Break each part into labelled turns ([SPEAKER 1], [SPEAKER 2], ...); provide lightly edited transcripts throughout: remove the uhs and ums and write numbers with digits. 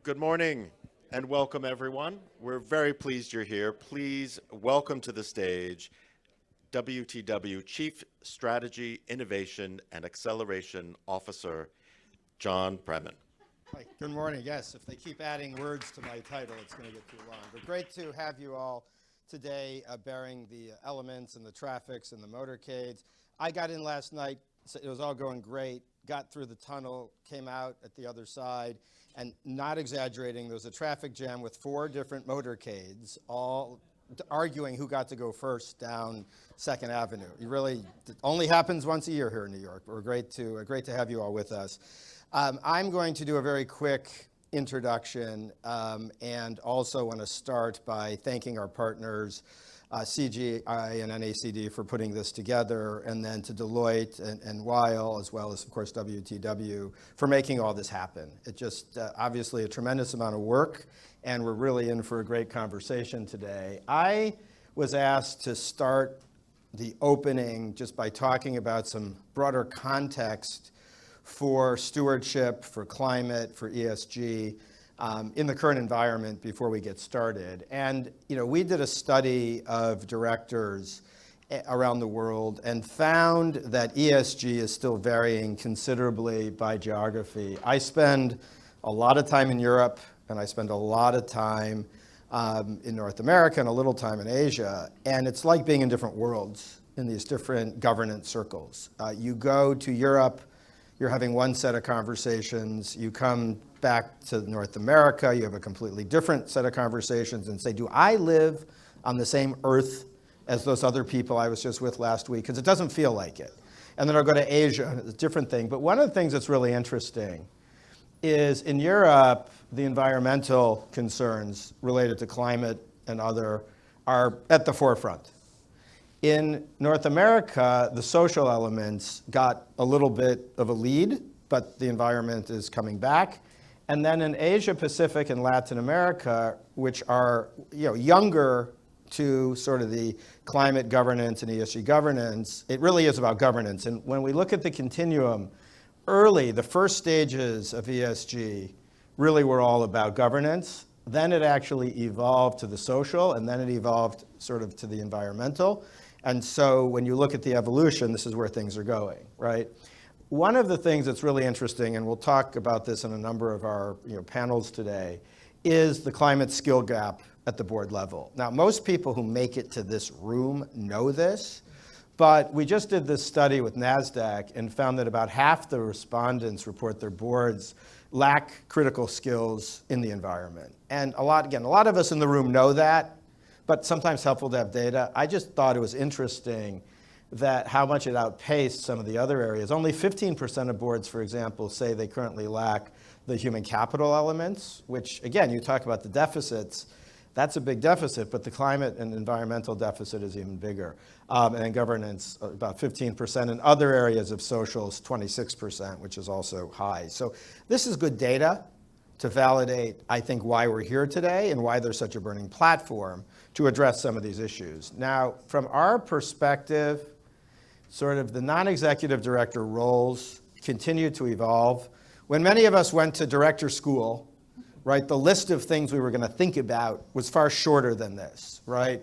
[SPEAKER 1] Good morning and welcome everyone. We're very pleased you're here. Please welcome to the stage WTW Chief Strategy, Innovation, and Acceleration Officer, John Bremen.
[SPEAKER 2] Hi, good morning. Yes, if they keep adding words to my title, it's going to get too long. But great to have you all today bearing the elements and the traffics and the motorcades. I got in last night, so it was all going great, got through the tunnel, came out at the other side, and not exaggerating, there was a traffic jam with 4 different motorcades, all arguing who got to go first down 2nd Avenue. It only happens once a year here in New York. We're great to have you all with us. I'm going to do a very quick introduction and also want to start by thanking our partners, CGI and NACD, for putting this together, and then to Deloitte and Weil, as well as, of course, WTW, for making all this happen. It just obviously a tremendous amount of work, and we're really in for a great conversation today. I was asked to start the opening just by talking about some broader context for stewardship, for climate, for ESG in the current environment before we get started. And we did a study of directors around the world and found that ESG is still varying considerably by geography. I spend a lot of time in Europe, and I spend a lot of time in North America and a little time in Asia, and it's like being in different worlds in these different governance circles. You go to Europe, you're having one set of conversations. You come back to North America, you have a completely different set of conversations and say, do I live on the same earth as those other people I was just with last week? Because it doesn't feel like it. And then I'll go to Asia, it's a different thing. But one of the things that's really interesting is in Europe, the environmental concerns related to climate and other are at the forefront. In North America, the social elements got a little bit of a lead, but the environment is coming back. And then in Asia Pacific and Latin America, which are younger to sort of the climate governance and ESG governance, it really is about governance. And when we look at the continuum, early, the first stages of ESG really were all about governance. Then it actually evolved to the social, and then it evolved sort of to the environmental. And so when you look at the evolution, this is where things are going, right? One of the things that's really interesting, and we'll talk about this in a number of our panels today, is the climate skill gap at the board level. Now, most people who make it to this room know this, but we just did this study with NASDAQ and found that about half the respondents report their boards lack critical skills in the environment. And a lot of us in the room know that, but sometimes helpful to have data. I just thought it was interesting that how much it outpaced some of the other areas. Only 15% of boards, for example, say they currently lack the human capital elements, which, again, you talk about the deficits. That's a big deficit, but the climate and environmental deficit is even bigger. And governance, about 15%. In other areas of socials, 26%, which is also high. So this is good data to validate, I think, why we're here today and why there's such a burning platform to address some of these issues. Now, from our perspective, sort of the non-executive director roles continue to evolve. When many of us went to director school, right, the list of things we were going to think about was far shorter than this, right?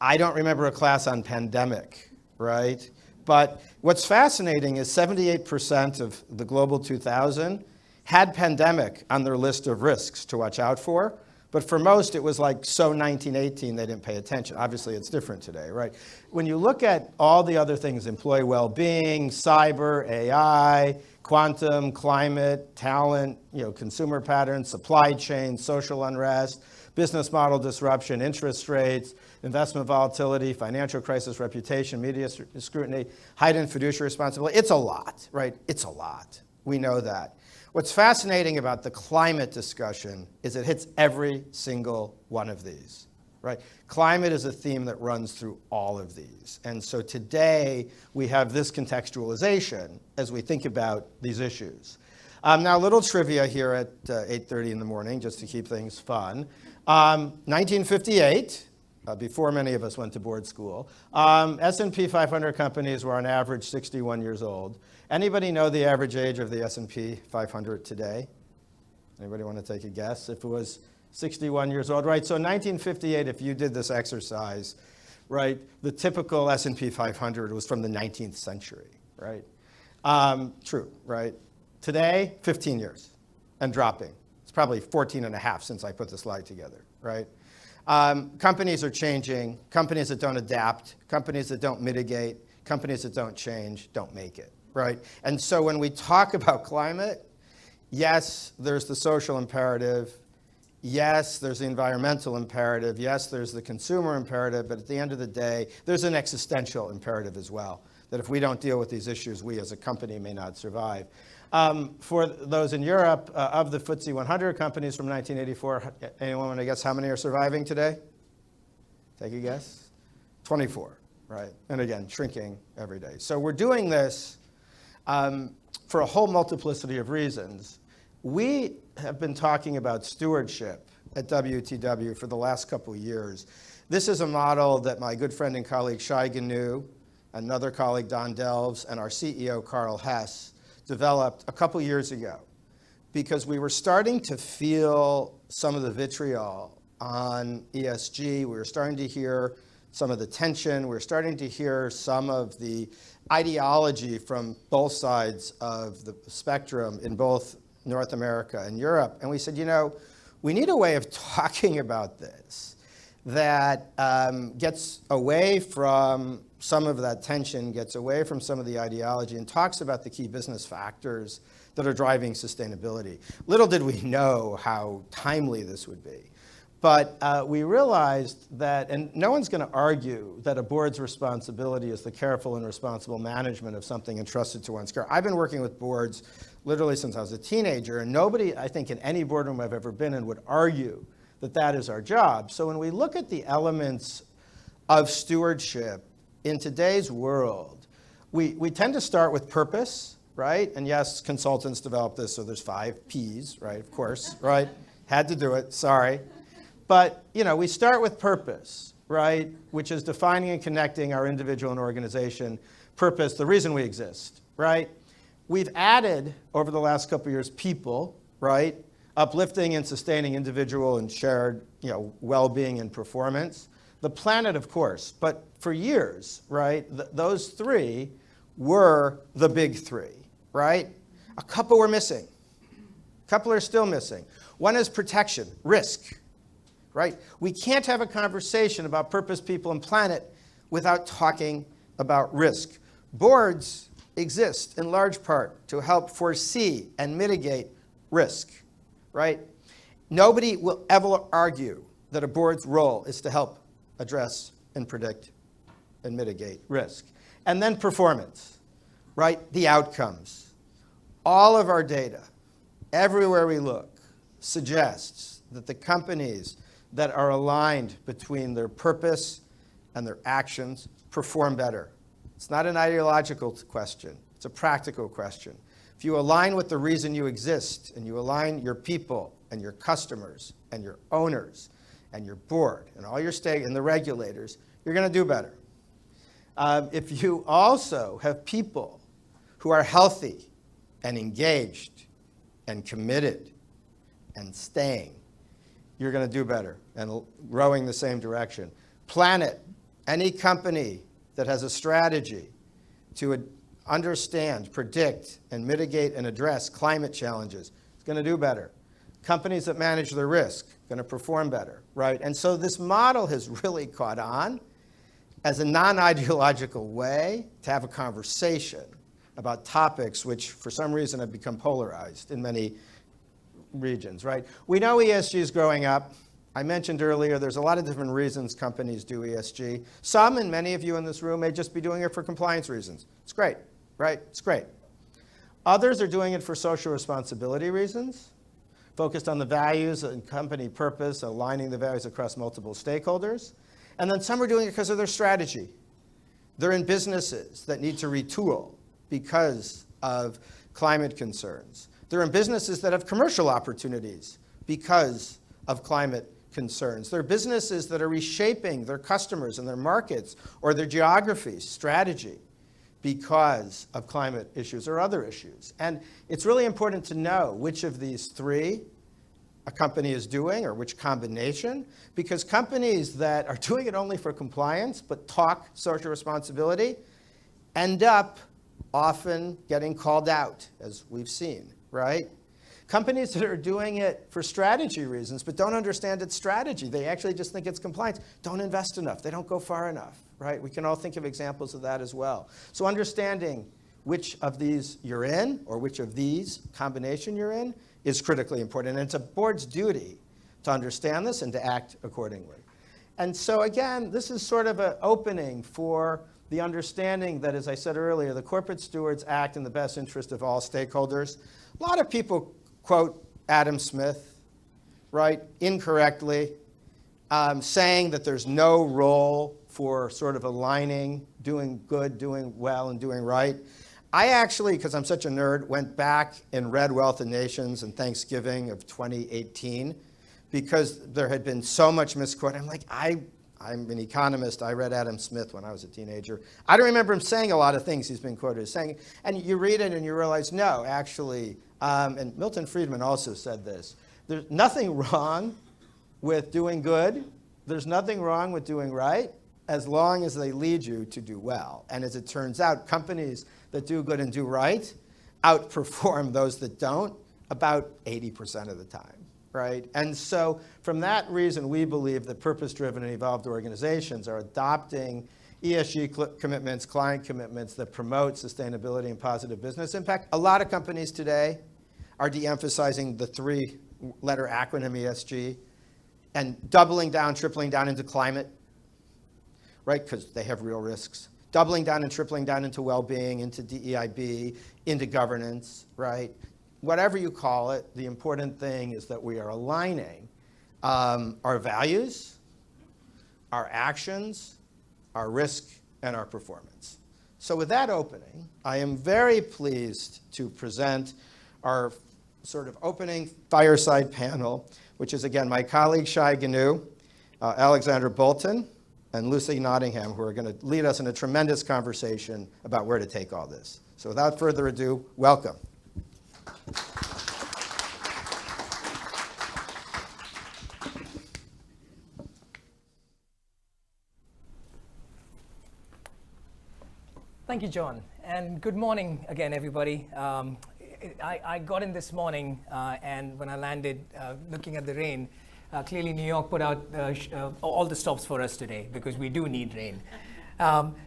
[SPEAKER 2] I don't remember a class on pandemic, right? But what's fascinating is 78% of the Global 2000 had pandemic on their list of risks to watch out for. But for most, it was like, so 1918, they didn't pay attention. Obviously, it's different today, right? When you look at all the other things, employee well-being, cyber, AI, quantum, climate, talent, consumer patterns, supply chain, social unrest, business model disruption, interest rates, investment volatility, financial crisis, reputation, media scrutiny, heightened fiduciary responsibility, it's a lot, right? It's a lot. We know that. What's fascinating about the climate discussion is it hits every single one of these, right? Climate is a theme that runs through all of these. And so today we have this contextualization as we think about these issues. Now, a little trivia here at 8:30 in the morning, just to keep things fun. 1958, before many of us went to board school, S&P 500 companies were on average 61 years old. Anybody know the average age of the S&P 500 today? Anybody want to take a guess? If it was 61 years old, right? So in 1958, if you did this exercise, right, the typical S&P 500 was from the 19th century, right? True, right? Today, 15 years and dropping. It's probably 14 and a half since I put the slide together, right? Companies are changing. Companies that don't adapt, companies that don't mitigate, companies that don't change don't make it, right? And so when we talk about climate, yes, there's the social imperative. Yes, there's the environmental imperative. Yes, there's the consumer imperative. But at the end of the day, there's an existential imperative as well, that if we don't deal with these issues, we as a company may not survive. For those in Europe, of the FTSE 100 companies from 1984, anyone want to guess how many are surviving today? Take a guess. 24, right? And again, shrinking every day. So we're doing this for a whole multiplicity of reasons. We have been talking about stewardship at WTW for the last couple of years. This is a model that my good friend and colleague Shai Ganu, another colleague Don Delves, and our CEO Carl Hess developed a couple years ago because we were starting to feel some of the vitriol on ESG. We were starting to hear some of the tension. We were starting to hear some of the ideology from both sides of the spectrum in both North America and Europe. And we said, you know, we need a way of talking about this that gets away from some of that tension, gets away from some of the ideology, and talks about the key business factors that are driving sustainability. Little did we know how timely this would be. But we realized that, and no one's going to argue that a board's responsibility is the careful and responsible management of something entrusted to one's care. I've been working with boards literally since I was a teenager, and nobody, I think, in any boardroom I've ever been in would argue that that is our job. So when we look at the elements of stewardship in today's world, we tend to start with purpose, right? And yes, consultants develop this, so there's 5 Ps, right? Of course, right? Had to do it, sorry. But, you know, we start with purpose, right? Which is defining and connecting our individual and organization purpose, the reason we exist, right? We've added, over the last couple of years, people, right? Uplifting and sustaining individual and shared, you know, well-being and performance. The planet, of course, but for years, right, those 3 were the big 3, right? A couple were missing. A couple are still missing. One is protection, risk, right? We can't have a conversation about purpose, people, and planet without talking about risk. Boards exist in large part to help foresee and mitigate risk, right? Nobody will ever argue that a board's role is to help address and predict and mitigate risk. And then performance, right? The outcomes. All of our data, everywhere we look, suggests that the companies that are aligned between their purpose and their actions perform better. It's not an ideological question. It's a practical question. If you align with the reason you exist, and you align your people and your customers and your owners and your board and all your stake and the regulators, you're going to do better. If you also have people who are healthy and engaged and committed and staying, you're going to do better and rowing the same direction. Planet, any company that has a strategy to understand, predict, and mitigate and address climate challenges is going to do better. Companies that manage their risk are going to perform better, right? And so this model has really caught on as a non-ideological way to have a conversation about topics which, for some reason, have become polarized in many regions, right? We know ESG is growing up. I mentioned earlier there's a lot of different reasons companies do ESG. Some, and many of you in this room, may just be doing it for compliance reasons. It's great, right? It's great. Others are doing it for social responsibility reasons, focused on the values and company purpose, aligning the values across multiple stakeholders. And then some are doing it because of their strategy. They're in businesses that need to retool because of climate concerns. They're in businesses that have commercial opportunities because of climate concerns. They're businesses that are reshaping their customers and their markets or their geography, strategy, because of climate issues or other issues. And it's really important to know which of these 3 a company is doing or which combination, because companies that are doing it only for compliance but talk social responsibility end up often getting called out, as we've seen, right? Companies that are doing it for strategy reasons but don't understand its strategy, they actually just think it's compliance, don't invest enough, they don't go far enough, right? We can all think of examples of that as well. So understanding which of these you're in or which of these combination you're in is critically important. And it's a board's duty to understand this and to act accordingly. And so again, this is sort of an opening for the understanding that, as I said earlier, the corporate stewards act in the best interest of all stakeholders. A lot of people quote Adam Smith, right, incorrectly, saying that there's no role for sort of aligning, doing good, doing well, and doing right. I actually, because I'm such a nerd, went back and read Wealth of Nations and Thanksgiving of 2018 because there had been so much misquoted. I'm like, I'm an economist. I read Adam Smith when I was a teenager. I don't remember him saying a lot of things he's been quoted as saying. And you read it and you realize, no, actually, and Milton Friedman also said this, there's nothing wrong with doing good. There's nothing wrong with doing right as long as they lead you to do well. And as it turns out, companies that do good and do right outperform those that don't about 80% of the time, right? And so from that reason, we believe that purpose-driven and evolved organizations are adopting ESG commitments, client commitments that promote sustainability and positive business impact. A lot of companies today are de-emphasizing the three-letter acronym ESG and doubling down, tripling down into climate, right, because they have real risks. Doubling down and tripling down into well-being, into DEIB, into governance, right? Whatever you call it, the important thing is that we are aligning our values, our actions, our risk, and our performance. So with that opening, I am very pleased to present our sort of opening fireside panel, which is, again, my colleague Shai Ganu, Alexandra Bolton, and Lucy Nottingham, who are going to lead us in a tremendous conversation about where to take all this. So without further ado, welcome.
[SPEAKER 3] Thank you, John. And good morning again, everybody. I got in this morning, and when I landed, looking at the rain, clearly New York put out all the stops for us today because we do need rain.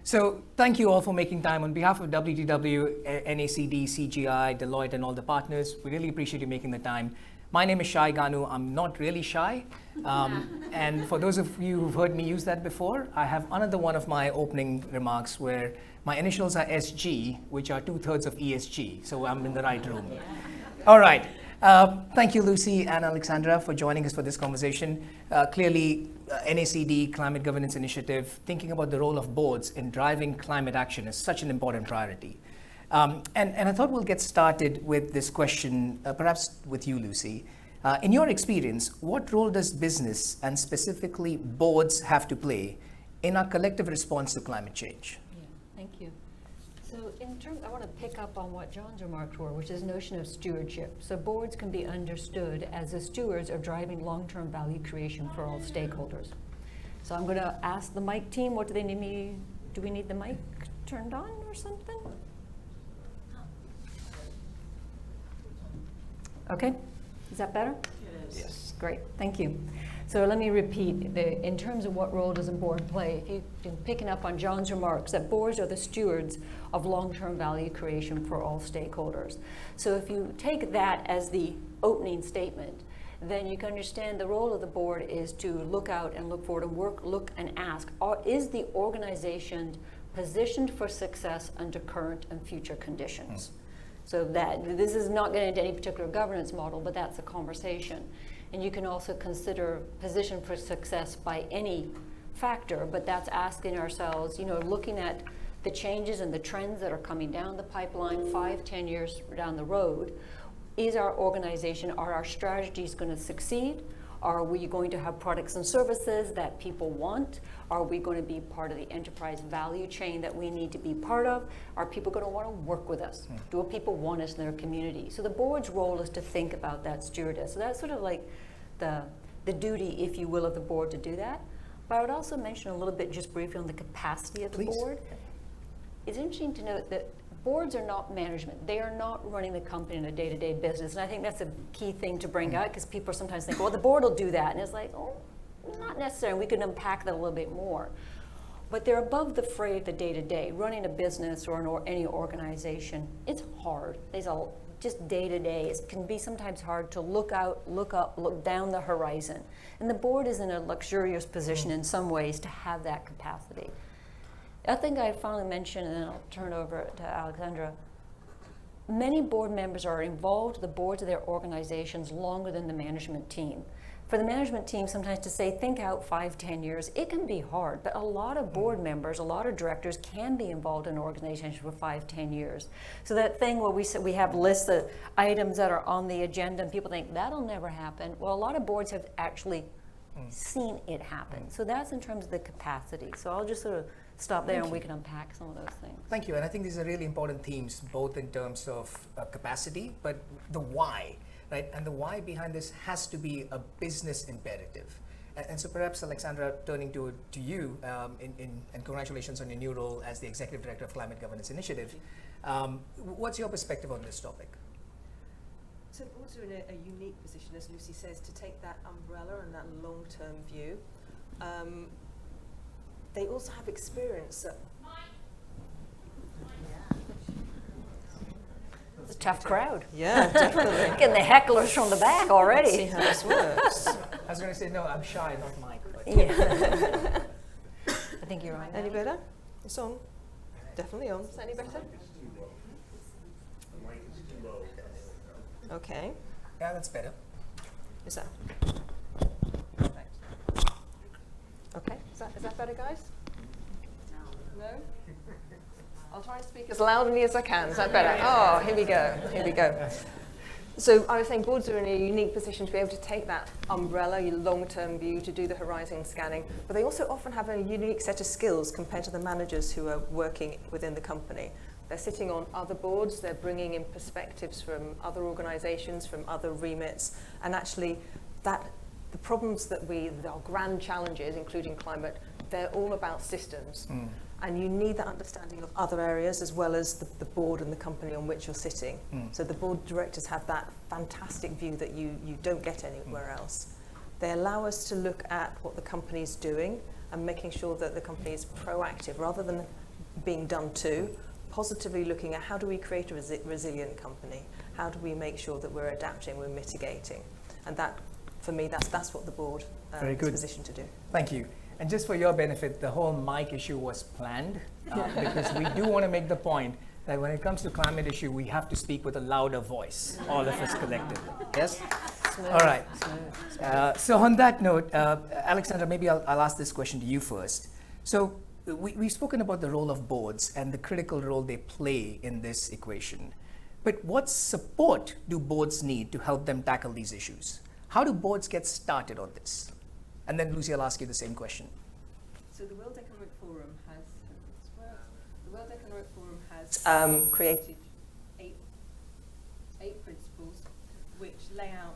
[SPEAKER 3] So thank you all for making time. On behalf of WTW, NACD, CGI, Deloitte, and all the partners, we really appreciate you making the time. My name is Shai Ganu. I'm not really shy. And for those of you who've heard me use that before, I have another one of my opening remarks where my initials are SG, which are 2/3 of ESG. So I'm in the right room. All right. Thank you, Lucy and Alexandra, for joining us for this conversation. Clearly, NACD Climate Governance Initiative, thinking about the role of boards in driving climate action is such an important priority. And I thought we'll get started with this question, perhaps with you, Lucy. In your experience, what role does business and specifically boards have to play in our collective response to climate change?
[SPEAKER 4] Yeah, thank you. So in terms, I want to pick up on what John's remarks were, which is the notion of stewardship. So boards can be understood as the stewards of driving long-term value creation for all stakeholders. So I'm going to ask the mic team, what do they need me, do we need the mic turned on or something? Okay, is that better?
[SPEAKER 3] It is.
[SPEAKER 4] Yes. Great, thank you. So let me repeat, in terms of what role does a board play, if you've been picking up on John's remarks, that boards are the stewards of long-term value creation for all stakeholders. So if you take that as the opening statement, then you can understand the role of the board is to look out and look forward and look and ask, is the organization positioned for success under current and future conditions? So that this is not getting into any particular governance model, but that's a conversation. And you can also consider position for success by any factor, but that's asking ourselves, looking at the changes and the trends that are coming down the pipeline 5-10 years down the road. Is our organization, are our strategies going to succeed? Are we going to have products and services that people want? Are we going to be part of the enterprise value chain that we need to be part of? Are people going to want to work with us? Do people want us in their community? So the board's role is to think about that stewardess. So that's sort of like the duty, if you will, of the board to do that. But I would also mention a little bit just briefly on the capacity of the board. It's interesting to note that boards are not management. They are not running the company in a day-to-day business. And I think that's a key thing to bring out, because people sometimes think, well, the board will do that. And it's like, oh, not necessarily. We could unpack that a little bit more. But they're above the fray of the day-to-day. Running a business or any organization, it's hard. There's just day-to-day. It can be sometimes hard to look out, look up, look down the horizon. And the board is in a luxurious position in some ways to have that capacity. I think I finally mentioned, and then I'll turn it over to Alexandra. Many board members are involved, the boards of their organizations, longer than the management team. For the management team, sometimes to say, think out 5, 10 years, it can be hard, but a lot of board members, a lot of directors can be involved in organizations for 5, 10 years. So that thing where we have lists of items that are on the agenda and people think, that'll never happen. Well, a lot of boards have actually seen it happen. So that's in terms of the capacity. So I'll just sort of stop there and we can unpack some of those things.
[SPEAKER 3] Thank you, and I think these are really important themes, both in terms of capacity, but the why, right? And the why behind this has to be a business imperative. And so perhaps, Alexandra, turning to you, and congratulations on your new role as the Executive Director of Climate Governance Initiative. What's your perspective on this topic?
[SPEAKER 5] So boards are in a unique position, as Lucy says, to take that umbrella and that long-term view. They also have experience.
[SPEAKER 4] It's a tough crowd.
[SPEAKER 5] Yeah, definitely.
[SPEAKER 4] Getting the hecklers from the back already.
[SPEAKER 5] See how this works.
[SPEAKER 3] I was going to say, no, I'm shy, not Mike. But
[SPEAKER 4] Yeah. I think you're right.
[SPEAKER 5] Any better? It's on. Definitely on. Is that any better? Okay.
[SPEAKER 3] yeah, that's better.
[SPEAKER 5] Is that? Okay. Is that better, guys? No. I'll try and speak as loudly as I can. Is that better? Oh, here we go. Here we go. So I was saying boards are in a unique position to be able to take that umbrella, your long-term view, to do the horizon scanning, but they also often have a unique set of skills compared to the managers who are working within the company. They're sitting on other boards, they're bringing in perspectives from other organizations, from other remits, and actually the problems our grand challenges, including climate, they're all about systems. And you need that understanding of other areas as well as the board and the company on which you're sitting. So the board directors have that fantastic view that you don't get anywhere else. They allow us to look at what the company is doing and making sure that the company is proactive rather than being done to, positively looking at how do we create a resilient company? How do we make sure that we're adapting, we're mitigating? And that, for me, that's what the board is positioned to do.
[SPEAKER 3] Thank you. And just for your benefit, the whole mic issue was planned because we do want to make the point that when it comes to climate issue, we have to speak with a louder voice, all of us collectively. Yes?
[SPEAKER 4] Smooth.
[SPEAKER 3] All right.
[SPEAKER 4] Smooth.
[SPEAKER 3] So on that note, Alexandra, maybe I'll ask this question to you first. So we've spoken about the role of boards and the critical role they play in this equation. But what support do boards need to help them tackle these issues? How do boards get started on this? And then Lucy, I'll ask you the same question.
[SPEAKER 5] So the World Economic Forum has created eight principles which lay out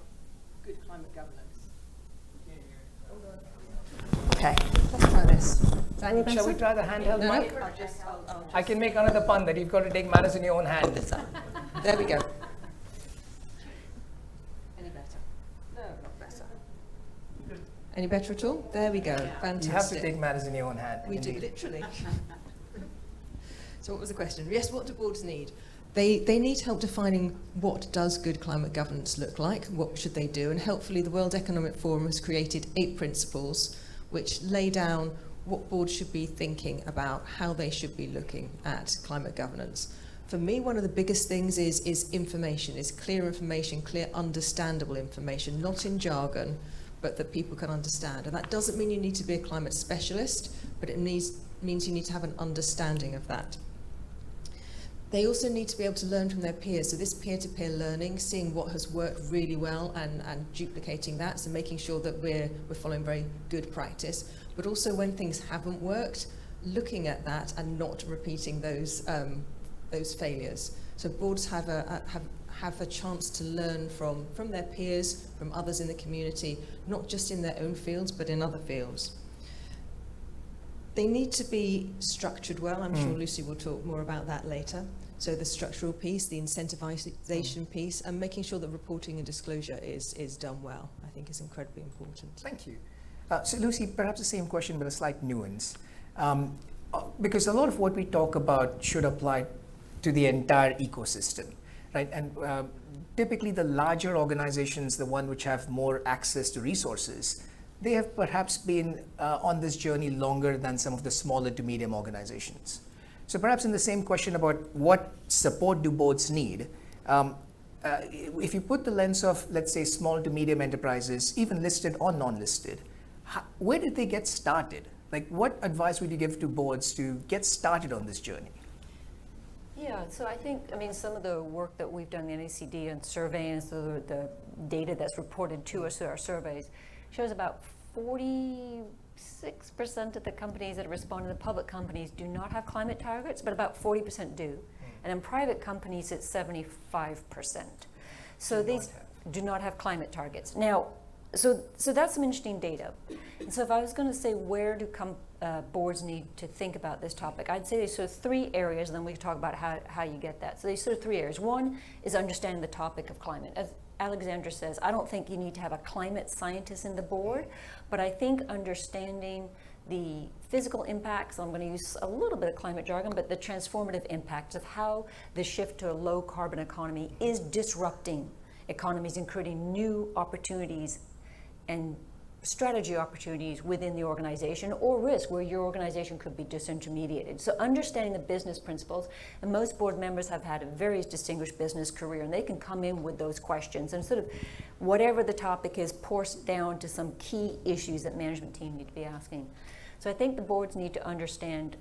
[SPEAKER 5] good climate governance. Okay, let's try this. Is that any better?
[SPEAKER 3] Shall we try the handheld
[SPEAKER 5] No,
[SPEAKER 3] mic?
[SPEAKER 5] I'll just
[SPEAKER 3] I can make another pun that you've got to take matters in your own hand.
[SPEAKER 5] There we go. Any better? No, not better. Any better at all? There we go. Fantastic.
[SPEAKER 3] You have to take matters in your own hand.
[SPEAKER 5] We do,
[SPEAKER 3] indeed.
[SPEAKER 5] literally. So what was the question? Yes, what do boards need? They need help defining what does good climate governance look like, what should they do, and helpfully the World Economic Forum has created 8 principles which lay down what boards should be thinking about, how they should be looking at climate governance. For me, one of the biggest things is information, is clear information, clear understandable information, not in jargon, but that people can understand. And that doesn't mean you need to be a climate specialist, but it means you need to have an understanding of that.
[SPEAKER 6] They also need to be able to learn from their peers. So this peer-to-peer learning, seeing what has worked really well and duplicating that, so making sure that we're following very good practice. But also when things haven't worked, looking at that and not repeating those failures. So boards have a chance to learn from their peers, from others in the community, not just in their own fields, but in other fields. They need to be structured well. I'm sure Lucy will talk more about that later. So the structural piece, the incentivization piece, and making sure that reporting and disclosure is done well, I think is incredibly important.
[SPEAKER 3] Thank you. So Lucy, perhaps the same question, but a slight nuance. Because a lot of what we talk about should apply to the entire ecosystem, right? And typically the larger organizations, the one which have more access to resources, they have perhaps been on this journey longer than some of the smaller to medium organizations. So perhaps in the same question about what support do boards need, if you put the lens of, let's say, small to medium enterprises, even listed or non-listed, where did they get started? Like, what advice would you give to boards to get started on this journey?
[SPEAKER 4] Yeah, so I think, some of the work that we've done in the NACD and surveying, so the data that's reported to us through our surveys, shows about 46% of the companies that respond to the public companies do not have climate targets, but about 40% do. And in private companies, it's 75%. So these do not have climate targets. Now, so that's some interesting data. And so if I was going to say where do boards need to think about this topic, I'd say there's sort of three areas, and then we can talk about how you get that. So there's sort of three areas. One is understanding the topic of climate. As Alexandra says, I don't think you need to have a climate scientist in the board, but I think understanding the physical impacts, I'm going to use a little bit of climate jargon, but the transformative impacts of how the shift to a low carbon economy is disrupting economies and creating new opportunities and strategy opportunities within the organization, or risk where your organization could be disintermediated. So understanding the business principles, and most board members have had a very distinguished business career, and they can come in with those questions and sort of whatever the topic is, force down to some key issues that management team need to be asking. So I think the boards need to understand,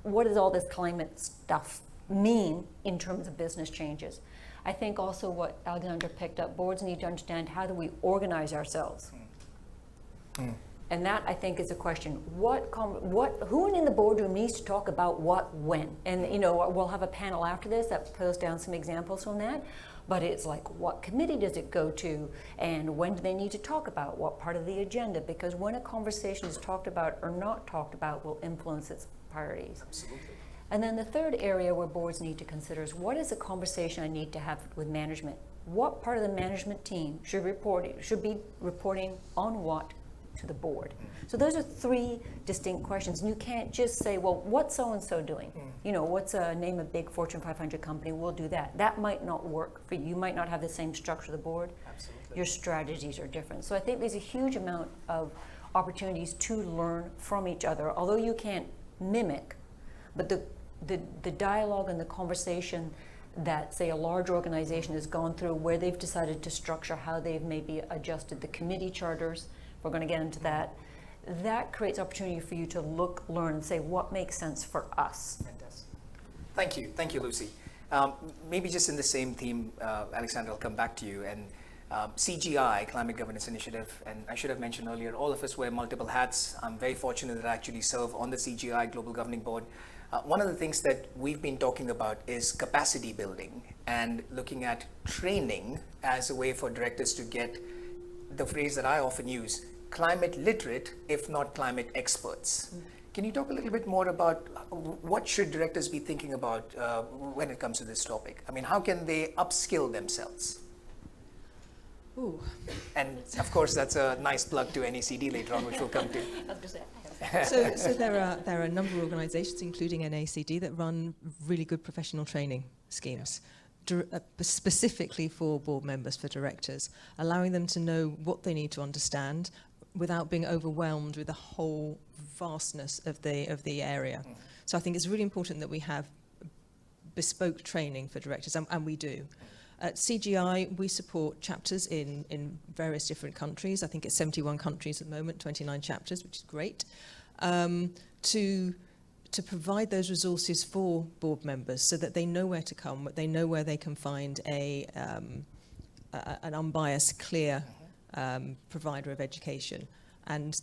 [SPEAKER 4] what does all this climate stuff mean in terms of business changes? I think also what Alexandra picked up, boards need to understand, how do we organize ourselves? And that, I think, is a question. Who in the boardroom needs to talk about what, when? And we'll have a panel after this that pulls down some examples from that. But it's like, what committee does it go to? And when do they need to talk about what part of the agenda? Because when a conversation is talked about or not talked about will influence its priorities.
[SPEAKER 3] Absolutely.
[SPEAKER 4] And then the third area where boards need to consider is, what is the conversation I need to have with management? What part of the management team should be reporting on what to the board? So those are three distinct questions. And you can't just say, well, what's so-and-so doing? What's a name a big Fortune 500 company? We'll do that. That might not work for you. You might not have the same structure of the board.
[SPEAKER 3] Absolutely.
[SPEAKER 4] Your strategies are different. So I think there's a huge amount of opportunities to learn from each other, although you can't mimic, but the dialogue and the conversation that, say, a large organization has gone through, where they've decided to structure how they've maybe adjusted the committee charters, we're going to get into that, that creates opportunity for you to look, learn, and say, what makes sense for us?
[SPEAKER 3] Fantastic. Thank you, Lucy. Maybe just in the same theme, Alexandra, I'll come back to you. And CGI, Climate Governance Initiative, and I should have mentioned earlier, all of us wear multiple hats. I'm very fortunate that I actually serve on the CGI Global Governing Board. One of the things that we've been talking about is capacity building and looking at training as a way for directors to get the phrase that I often use, climate literate, if not climate experts. Can you talk a little bit more about what should directors be thinking about when it comes to this topic? I mean, how can they upskill themselves?
[SPEAKER 6] Ooh.
[SPEAKER 3] And of course, that's a nice plug to NACD later on, which we'll come to.
[SPEAKER 6] So there are a number of organisations, including NACD, that run really good professional training schemes. Specifically for board members, for directors, allowing them to know what they need to understand without being overwhelmed with the whole vastness of the area. So I think it's really important that we have bespoke training for directors, and we do. At CGI, we support chapters in various different countries. I think it's 71 countries at the moment, 29 chapters, which is great, to to provide those resources for board members so that they know where to come, they know where they can find an unbiased, clear provider of education. And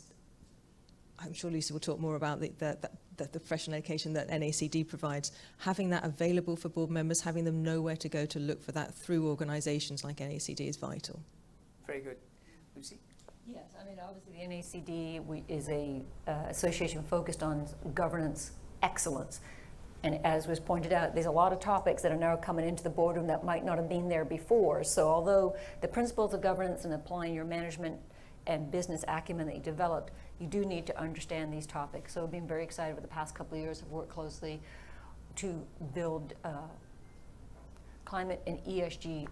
[SPEAKER 6] I'm sure Lucy will talk more about the professional education that NACD provides. Having that available for board members, having them know where to go to look for that through organisations like NACD is vital.
[SPEAKER 3] Very good. Lucy?
[SPEAKER 4] Yes, I mean, obviously the NACD is a association focused on governance excellence. And as was pointed out, there's a lot of topics that are now coming into the boardroom that might not have been there before. So although the principles of governance and applying your management and business acumen that you developed, you do need to understand these topics. So I've been very excited over the past couple of years. I've worked closely to build climate and ESG.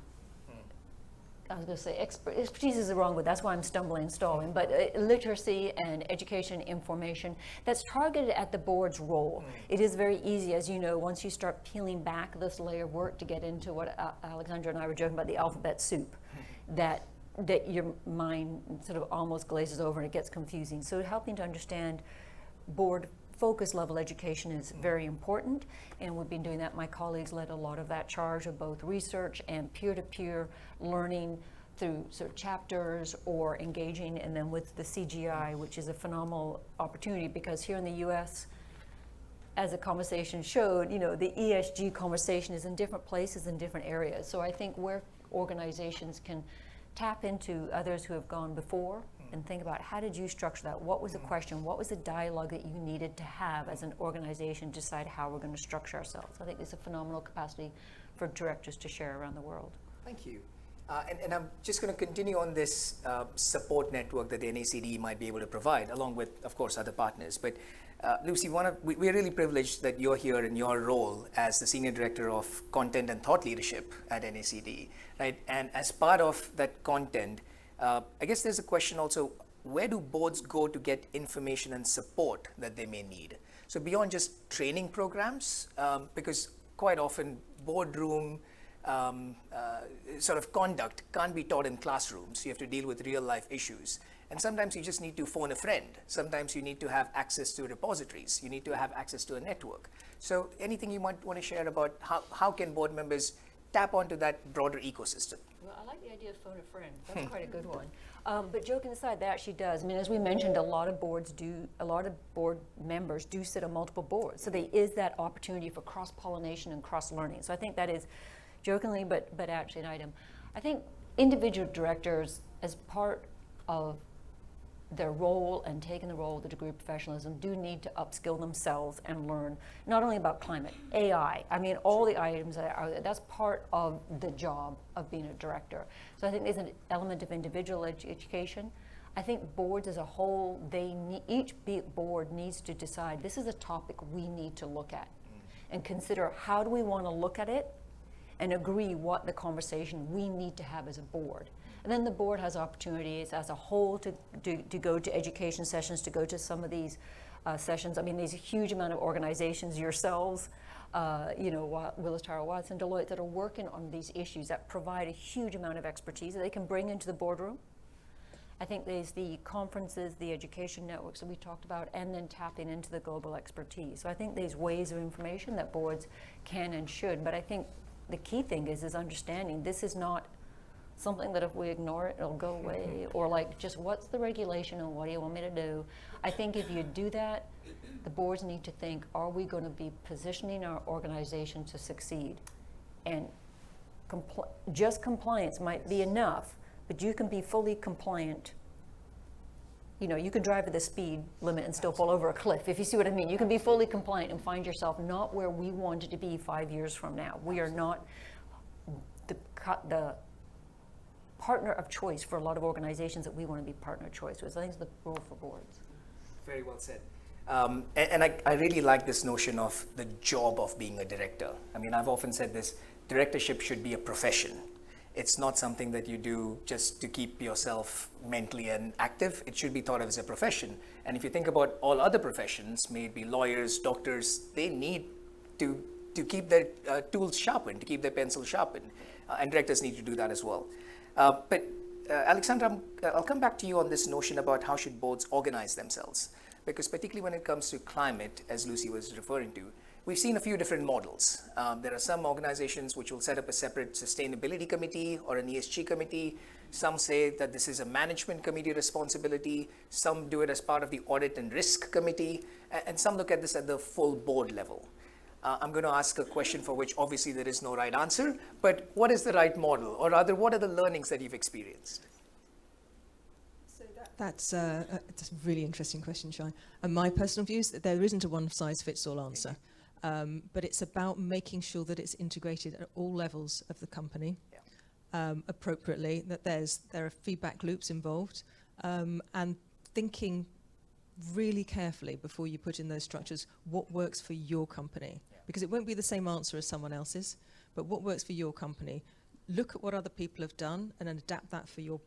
[SPEAKER 4] I was going to say expertise is the wrong word. That's why I'm stumbling and stalling. But literacy and education information that's targeted at the board's role. It is very easy, as you know, once you start peeling back this layer of work to get into what Alexandra and I were joking about, the alphabet soup, that your mind sort of almost glazes over and it gets confusing. So helping to understand board focus level education is very important, and we've been doing that. My colleagues led a lot of that charge of both research and peer-to-peer learning through sort of chapters or engaging, and then with the CGI, which is a phenomenal opportunity because here in the US, as the conversation showed, you know, the ESG conversation is in different places in different areas. So I think where organizations can tap into others who have gone before and think about how did you structure that? What was the question? What was the dialogue that you needed to have as an organization to decide how we're going to structure ourselves? I think it's a phenomenal capacity for directors to share around the world.
[SPEAKER 3] Thank you. And I'm just going to continue on this support network that the NACD might be able to provide, along with, of course, other partners. But Lucy, we're really privileged that you're here in your role as the Senior Director of Content and Thought Leadership at NACD, right? And as part of that content, I guess there's a question also, where do boards go to get information and support that they may need? So beyond just training programs, because quite often boardroom sort of conduct can't be taught in classrooms. You have to deal with real life issues. And sometimes you just need to phone a friend. Sometimes you need to have access to repositories. You need to have access to a network. So anything you might want to share about how can board members tap onto that broader ecosystem?
[SPEAKER 4] Well, I like the idea of phone a friend. That's quite a good one. But joking aside, that actually does. I mean, as we mentioned, a lot of board members do sit on multiple boards. So there is that opportunity for cross-pollination and cross-learning. So I think that is jokingly, but actually an item. I think individual directors, as part of their role and taking the role of the degree of professionalism, do need to upskill themselves and learn not only about climate, AI, I mean all the items that are there, that's part of the job of being a director. So I think there's an element of individual education. I think boards as a whole, each board needs to decide this is a topic we need to look at and consider how do we want to look at it and agree what the conversation we need to have as a board. And then the board has opportunities as a whole to go to education sessions, to go to some of these sessions. I mean, there's a huge amount of organizations, yourselves, Willis Towers Watson, Deloitte, that are working on these issues that provide a huge amount of expertise that they can bring into the boardroom. I think there's the conferences, the education networks that we talked about, and then tapping into the global expertise. So I think there's ways of information that boards can and should, but I think the key thing is understanding this is not something that if we ignore it, it'll go away, or like just what's the regulation and what do you want me to do? I think if you do that, the boards need to think, are we going to be positioning our organization to succeed? And just compliance might be enough, but you can be fully compliant. You know, you can drive at the speed limit and still fall over a cliff, if you see what I mean. You can be fully compliant and find yourself not where we wanted to be 5 years from now. We are not the partner of choice for a lot of organizations that we want to be partner of choice with. So I think it's the role for boards.
[SPEAKER 3] Very well said. And I really like this notion of the job of being a director. I mean, I've often said this, directorship should be a profession. It's not something that you do just to keep yourself mentally and active. It should be thought of as a profession. And if you think about all other professions, maybe lawyers, doctors, they need to keep their tools sharpened, to keep their pencils sharpened. And directors need to do that as well. But Alexandra, I'll come back to you on this notion about how should boards organize themselves. because particularly when it comes to climate, as Lucy was referring to, we've seen a few different models. There are some organizations which will set up a separate sustainability committee or an ESG committee. Some say that this is a management committee responsibility. Some do it as part of the audit and risk committee. And some look at this at the full board level. I'm going to ask a question for which obviously there is no right answer, but what is the right model? Or rather, what are the learnings that you've experienced?
[SPEAKER 6] That's a really interesting question, Shai. And my personal view is that there isn't a one-size-fits-all answer. But it's about making sure that it's integrated at all levels of the company appropriately, that there are feedback loops involved, and thinking really carefully before you put in those structures what works for your company. Because it won't be the same answer as someone else's, but what works for your company. Look at what other people have done and then adapt that for your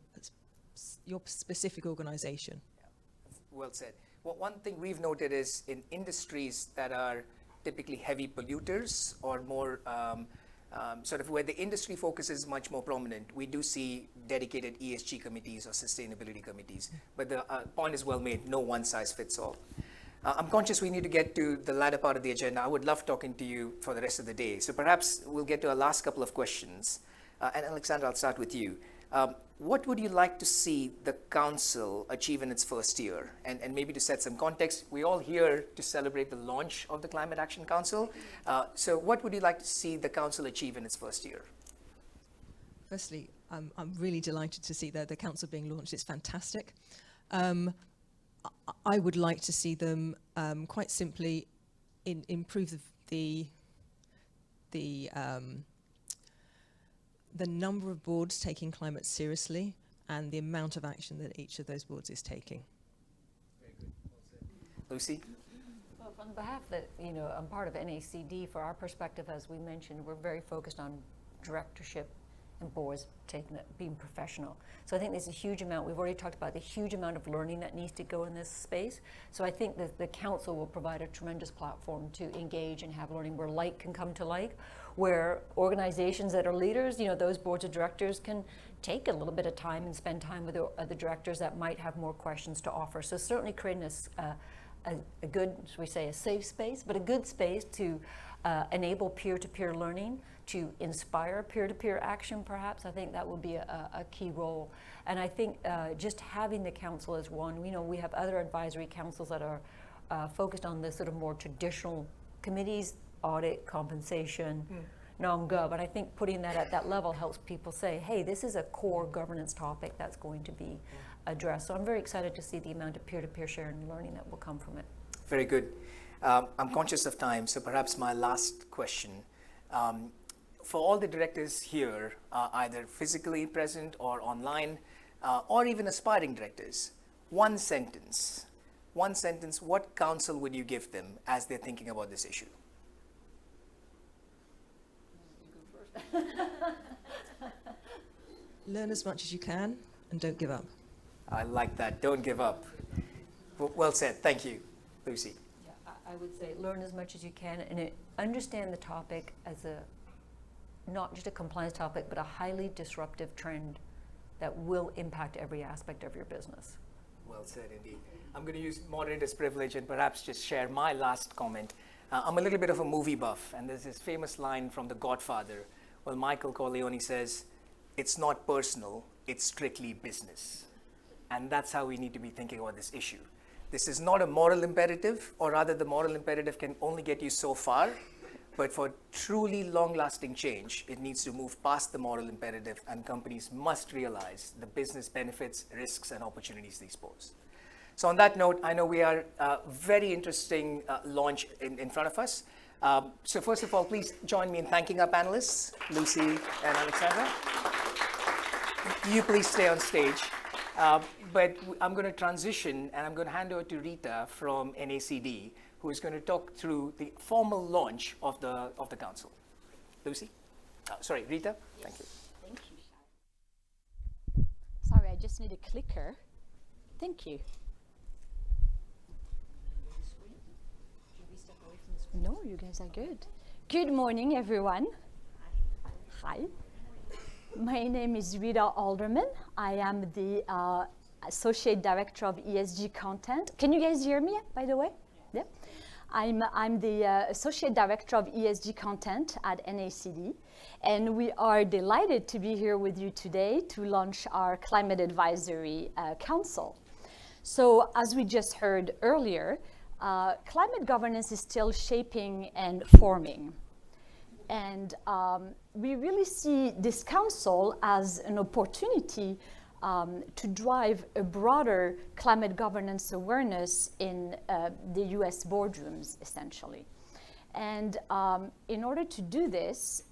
[SPEAKER 6] specific organization.
[SPEAKER 3] Well said. Well, one thing we've noted is in industries that are typically heavy polluters or more sort of where the industry focus is much more prominent, we do see dedicated ESG committees or sustainability committees. But the point is well made, no one size fits all. I'm conscious we need to get to the latter part of the agenda. I would love talking to you for the rest of the day. So perhaps we'll get to our last couple of questions. And Alexandra, I'll start with you. What would you like to see the council achieve in its first year? And maybe to set some context, we're all here to celebrate the launch of the Climate Action Council. So what would you like to see the council achieve in its first year?
[SPEAKER 6] Firstly, I'm really delighted to see the council being launched. It's fantastic. I would like to see them quite simply improve the number of boards taking climate seriously and the amount of action that each of those boards is taking.
[SPEAKER 3] Very good. Well said. Lucy?
[SPEAKER 4] Well, on behalf that, I'm part of NACD. For our perspective, as we mentioned, we're very focused on directorship and boards being professional. So I think there's a huge amount, we've already talked about the huge amount of learning that needs to go in this space. So I think that the council will provide a tremendous platform to engage and have learning where like can come to like, where organizations that are leaders, those boards of directors can take a little bit of time and spend time with the directors that might have more questions to offer. So certainly creating a good, should we say, a safe space, but a good space to enable peer-to-peer learning, to inspire peer-to-peer action, perhaps. I think that will be a key role. And I think just having the council as one, we have other advisory councils that are focused on the sort of more traditional committees, audit, compensation, non-gov. And I think putting that at that level helps people say, hey, this is a core governance topic that's going to be addressed. So I'm very excited to see the amount of peer-to-peer sharing and learning that will come from it.
[SPEAKER 3] Very good. I'm conscious of time, so perhaps my last question. For all the directors here, either physically present or online, or even aspiring directors, one sentence, what counsel would you give them as they're thinking about this issue?
[SPEAKER 6] Learn as much as you can and don't give up.
[SPEAKER 3] I like that, don't give up. Well said, thank you. Lucy?
[SPEAKER 4] Yeah, I would say learn as much as you can and understand the topic as not just a compliance topic, but a highly disruptive trend that will impact every aspect of your business.
[SPEAKER 3] Well said, indeed. I'm going to use moderator's privilege and perhaps just share my last comment. I'm a little bit of a movie buff, and there's this famous line from The Godfather. Well, Michael Corleone says, it's not personal, it's strictly business. And that's how we need to be thinking about this issue. This is not a moral imperative, or rather the moral imperative can only get you so far. But for truly long-lasting change, it needs to move past the moral imperative, and companies must realize the business benefits, risks, and opportunities these pose. So on that note, I know we are a very interesting launch in front of us. So first of all, please join me in thanking our panelists, Lucy and Alexandra. You please stay on stage. But I'm going to transition, and I'm going to hand over to Rita from NACD, who is going to talk through the formal launch of the council. Lucy? Sorry, Rita?
[SPEAKER 7] Yes.
[SPEAKER 3] Thank you.
[SPEAKER 7] Thank you, Shai. Sorry, I just need a clicker. Thank you. No, you guys are good. Good morning, everyone. Hi. My name is Rita Alderman. I am the Associate Director of ESG Content. Can you guys hear me, by the way? Yeah. I'm the Associate Director of ESG Content at NACD, and we are delighted to be here with you today to launch our Climate Advisory Council. So, as we just heard earlier, climate governance is still shaping and forming. And we really see this council as an opportunity to drive a broader climate governance awareness in the US boardrooms, essentially. And in order to do this,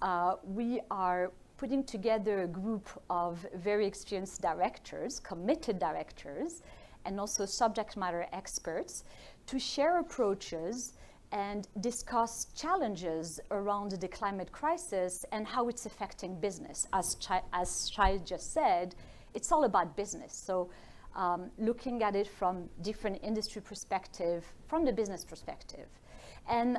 [SPEAKER 7] we are putting together a group of very experienced directors, committed directors, and also subject matter experts to share approaches and discuss challenges around the climate crisis and how it's affecting business. As Shai just said, it's all about business. So looking at it from different industry perspective, from the business perspective. And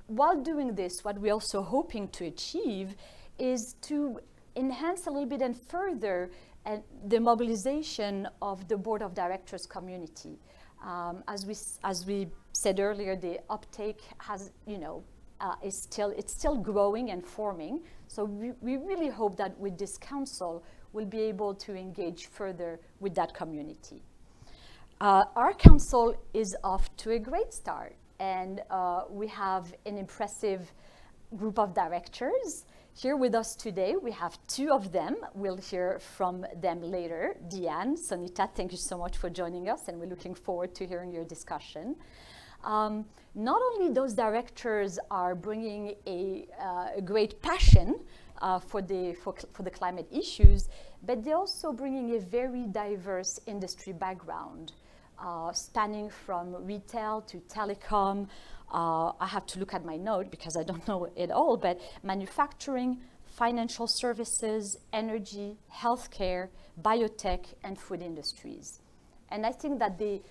[SPEAKER 7] while doing this, what we're also hoping to achieve is to enhance a little bit and further the mobilization of the board of directors community. As we said earlier, the uptake has, it's still growing and forming. So we really hope that with this council, we'll be able to engage further with that community. Our council is off to a great start, and we have an impressive group of directors. Here with us today, we have two of them. We'll hear from them later. Deanne, Sonita, thank you so much for joining us, and we're looking forward to hearing your discussion. Not only those directors are bringing a great passion for the climate issues, but they're also bringing a very diverse industry background, spanning from retail to telecom. I have to look at my note because I don't know it all, but manufacturing, financial services, energy, healthcare, biotech, and food industries. And I think that the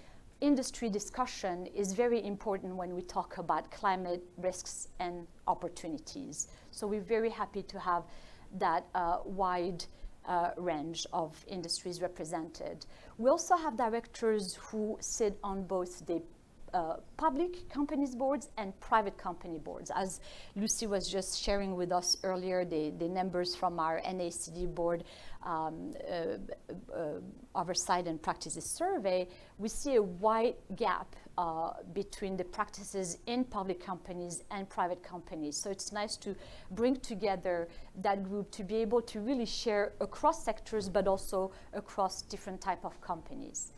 [SPEAKER 7] industry discussion is very important when we talk about climate risks and opportunities. So we're very happy to have that wide range of industries represented. We also have directors who sit on both the public companies boards and private company boards. As Lucy was just sharing with us earlier, the members from our NACD board oversight and practices survey, we see a wide gap between the practices in public companies and private companies. So it's nice to bring together that group to be able to really share across sectors, but also across different type of companies.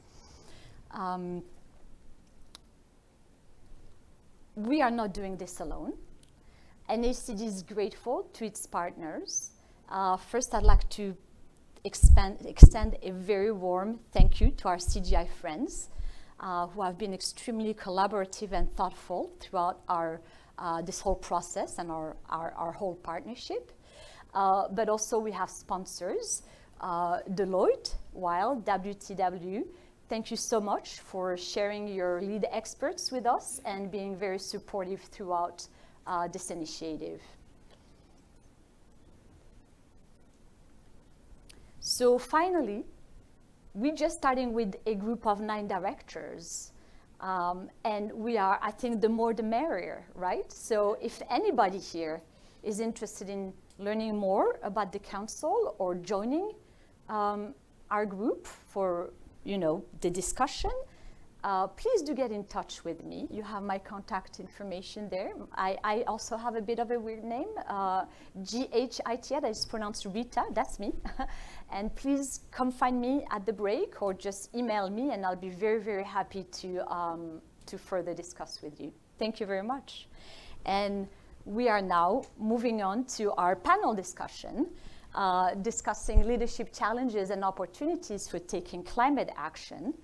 [SPEAKER 7] We are not doing this alone. NACD is grateful to its partners. First, I'd like to extend a very warm thank you to our CGI friends who have been extremely collaborative and thoughtful throughout this whole process and our whole partnership. But also we have sponsors, Deloitte, Weil, WTW. Thank you so much for sharing your lead experts with us and being very supportive throughout this initiative. So finally, we're just starting with a group of 9 directors. And we are, I think, the more the merrier, right? So if anybody here is interested in learning more about the council or joining our group for the discussion, please do get in touch with me. You have my contact information there. I also have a bit of a weird name, G-H-I-T-A, that is pronounced Rita, that's me. And please come find me at the break or just email me and I'll be very, very happy to further discuss with you. Thank you very much. And we are now moving on to our panel discussion, discussing leadership challenges and opportunities for taking climate action.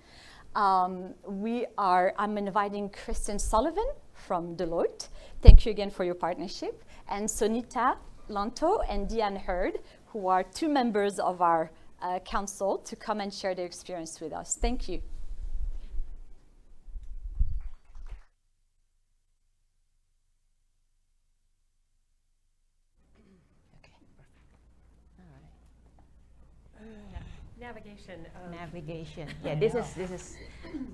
[SPEAKER 7] I'm inviting Kristen Sullivan from Deloitte. Thank you again for your partnership. And Sonita Lanto and Deanne Hurd, who are 2 members of our council, to come and share their experience with us. Thank you.
[SPEAKER 8] Navigation. navigation.
[SPEAKER 9] Navigation. Yeah, this is.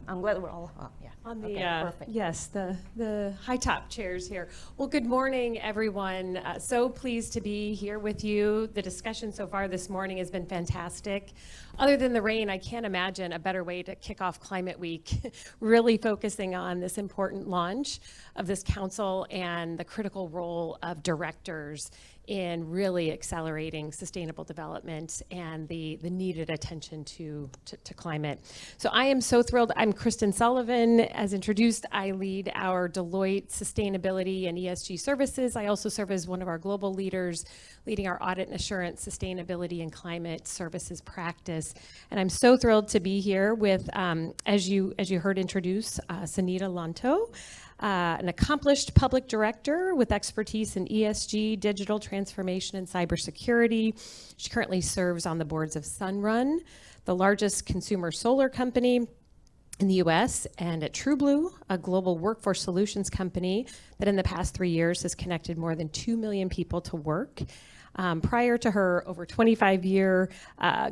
[SPEAKER 9] I'm glad we're all. Oh, yeah.
[SPEAKER 8] On the
[SPEAKER 9] Okay, perfect.
[SPEAKER 8] yes, the high top chairs here. Well, good morning, everyone. So pleased to be here with you. The discussion so far this morning has been fantastic. Other than the rain, I can't imagine a better way to kick off Climate Week, really focusing on this important launch of this council and the critical role of directors in really accelerating sustainable development and the needed attention to climate. So I am so thrilled. I'm Kristen Sullivan. As introduced, I lead our Deloitte Sustainability and ESG services. I also serve as one of our global leaders, leading our audit and assurance, sustainability and climate services practice. And I'm so thrilled to be here with, as you heard introduce, Sunita Lanto, an accomplished public director with expertise in ESG, digital transformation, and cybersecurity. She currently serves on the boards of Sunrun, the largest consumer solar company in the US, and at TrueBlue, a global workforce solutions company that in the past 3 years has connected more than 2 million people to work. Prior to her over 25-year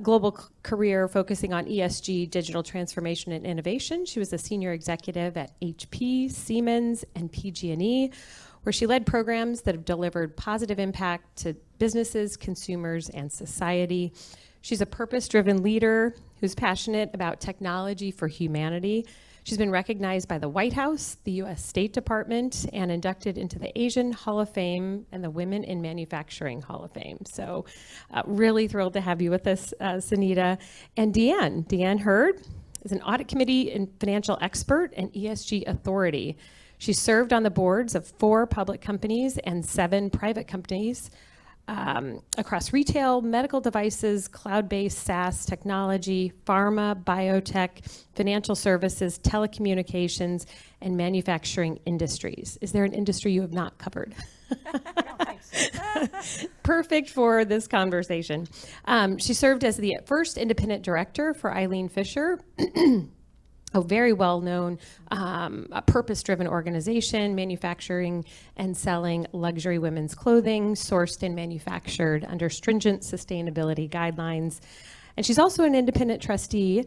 [SPEAKER 8] global career focusing on ESG, digital transformation, and innovation, she was a senior executive at HP, Siemens, and PG&E, where she led programs that have delivered positive impact to businesses, consumers, and society. She's a purpose-driven leader who's passionate about technology for humanity. She's been recognized by the White House, the US State Department, and inducted into the Asian Hall of Fame and the Women in Manufacturing Hall of Fame. So really thrilled to have you with us, Sunita. And Deanne Hurd is an audit committee and financial expert and ESG authority. She served on the boards of 4 public companies and 7 private companies across retail, medical devices, cloud-based SaaS technology, pharma, biotech, financial services, telecommunications, and manufacturing industries. Is there an industry you have not covered?
[SPEAKER 9] I don't think so.
[SPEAKER 8] Perfect for this conversation. She served as the first independent director for Eileen Fisher, a very well-known purpose-driven organization manufacturing and selling luxury women's clothing sourced and manufactured under stringent sustainability guidelines. And she's also an independent trustee,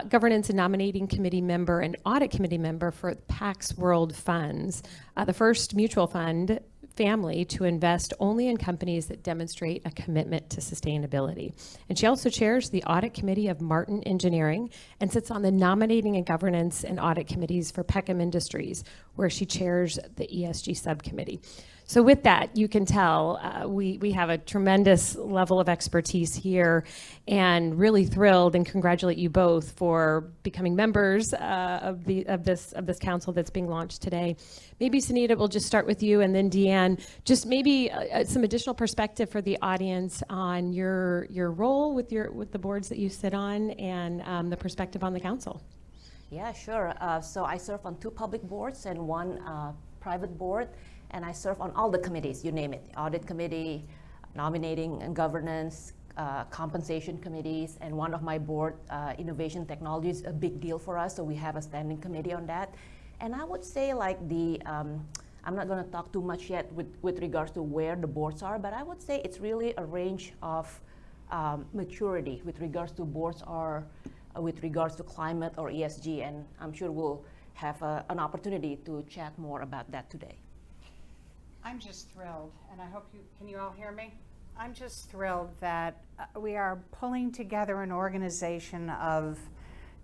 [SPEAKER 8] governance and nominating committee member, and audit committee member for Pax World Funds, the first mutual fund family to invest only in companies that demonstrate a commitment to sustainability. And she also chairs the audit committee of Martin Engineering and sits on the nominating and governance and audit committees for Peckham Industries, where she chairs the ESG subcommittee. So with that, you can tell we have a tremendous level of expertise here, and really thrilled and congratulate you both for becoming members of this council that's being launched today. Maybe Sunita, we'll just start with you, and then Deanne, just maybe some additional perspective for the audience on your role with the boards that you sit on, and the perspective on the council.
[SPEAKER 9] Yeah, sure. So I serve on 2 public boards and 1 private board. And I serve on all the committees, you name it, audit committee, nominating and governance, compensation committees, and one of my board, innovation technology, is a big deal for us, so we have a standing committee on that. And I would say like I'm not gonna talk too much yet with regards to where the boards are, but I would say it's really a range of maturity with regards to boards are, with regards to climate or ESG, and I'm sure we'll have an opportunity to chat more about that today.
[SPEAKER 10] I'm just thrilled, and I hope can you all hear me? I'm just thrilled that we are pulling together an organization of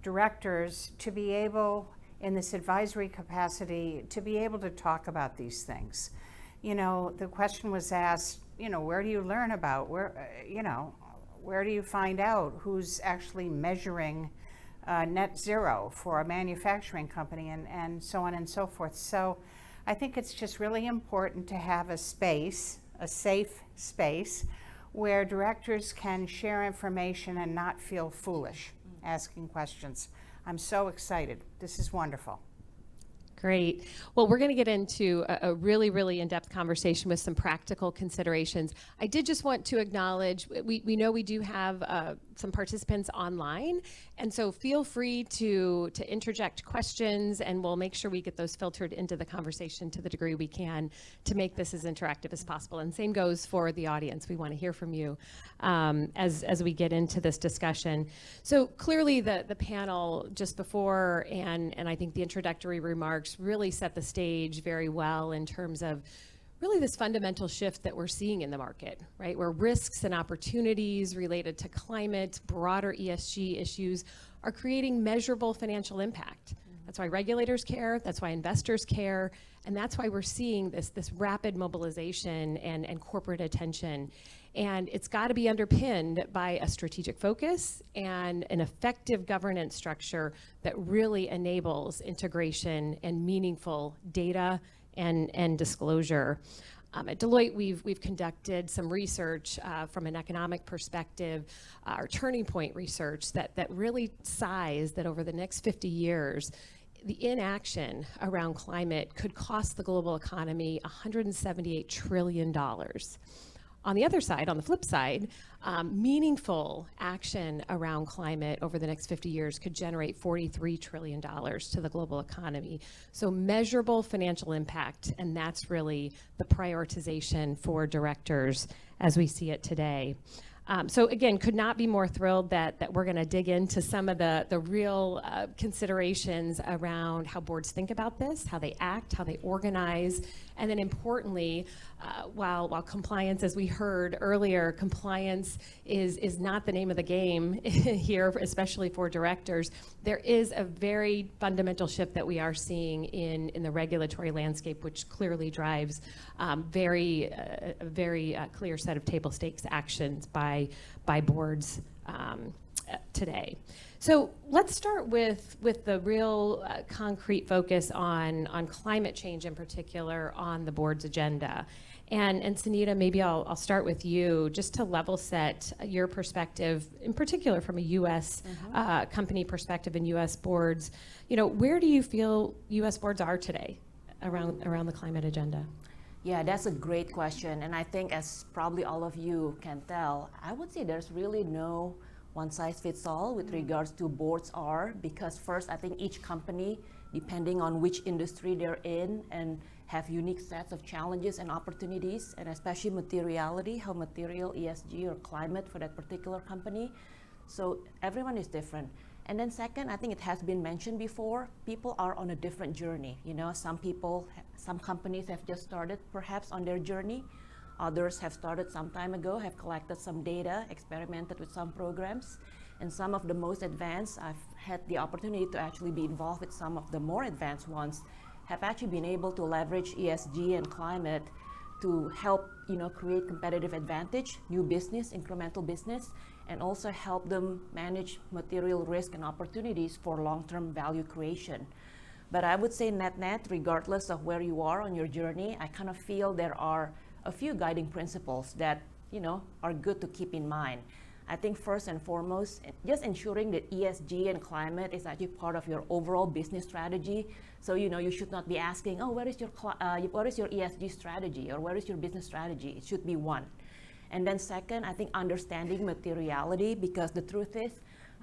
[SPEAKER 10] directors to be able, in this advisory capacity, to be able to talk about these things. You know, the question was asked, you know, where do you learn about, where do you find out who's actually measuring net zero for a manufacturing company, and so on and so forth. So I think it's just really important to have a space, a safe space, where directors can share information and not feel foolish asking questions. I'm so excited. This is wonderful.
[SPEAKER 8] Great. Well, we're going to get into a really, really in-depth conversation with some practical considerations. I did just want to acknowledge, we know we do have some participants online, and so feel free to interject questions, and we'll make sure we get those filtered into the conversation to the degree we can to make this as interactive as possible. And same goes for the audience. We want to hear from you as we get into this discussion. So clearly the panel just before and I think the introductory remarks really set the stage very well in terms of really this fundamental shift that we're seeing in the market, right? Where risks and opportunities related to climate, broader ESG issues are creating measurable financial impact. That's why regulators care, that's why investors care, and that's why we're seeing this rapid mobilization and corporate attention. And it's got to be underpinned by a strategic focus and an effective governance structure that really enables integration and meaningful data and disclosure. At Deloitte, we've conducted some research from an economic perspective, our turning point research that really sized that over the next 50 years, the inaction around climate could cost the global economy $178 trillion. On the other side, on the flip side, meaningful action around climate over the next 50 years could generate $43 trillion to the global economy. So measurable financial impact, and that's really the prioritization for directors as we see it today. So again, could not be more thrilled that we're going to dig into some of the real considerations around how boards think about this, how they act, how they organize, and then importantly, while compliance, as we heard earlier, compliance is not the name of the game here, especially for directors. There is a very fundamental shift that we are seeing in the regulatory landscape, which clearly drives a very clear set of table stakes actions by boards today. So let's start with the real concrete focus on climate change in particular on the board's agenda. And Sunita, maybe I'll start with you just to level set your perspective, in particular from a U.S. Company perspective and U.S. boards. You know, where do you feel U.S. boards are today around the climate agenda?
[SPEAKER 9] Yeah, that's a great question. And I think as probably all of you can tell, I would say there's really no one size fits all with regards to boards are, because first, I think each company, depending on which industry they're in and have unique sets of challenges and opportunities, and especially materiality, how material ESG or climate for that particular company. So everyone is different. And then second, I think it has been mentioned before, people are on a different journey. You know, some companies have just started perhaps on their journey. Others have started some time ago, have collected some data, experimented with some programs. And some of the most advanced, I've had the opportunity to actually be involved with some of the more advanced ones, have actually been able to leverage ESG and climate to help, create competitive advantage, new business, incremental business, and also help them manage material risk and opportunities for long-term value creation. But I would say net, regardless of where you are on your journey, I kind of feel there are a few guiding principles that, are good to keep in mind. I think first and foremost, just ensuring that ESG and climate is actually part of your overall business strategy. So, you should not be asking, what is your ESG strategy or where is your business strategy? It should be one. And then second, I think understanding materiality, because the truth is,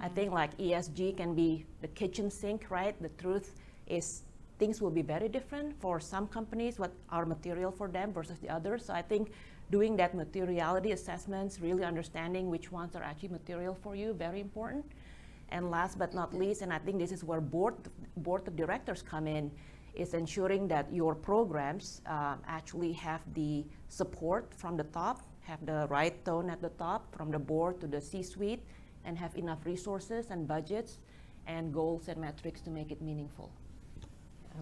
[SPEAKER 9] I think like ESG can be the kitchen sink, right? The truth is things will be very different for some companies, what are material for them versus the others. So I think doing that materiality assessments, really understanding which ones are actually material for you, very important. And last but not least, and I think this is where board of directors come in, is ensuring that your programs actually have the support from the top, have the right tone at the top, from the board to the C-suite, and have enough resources and budgets and goals and metrics to make it meaningful.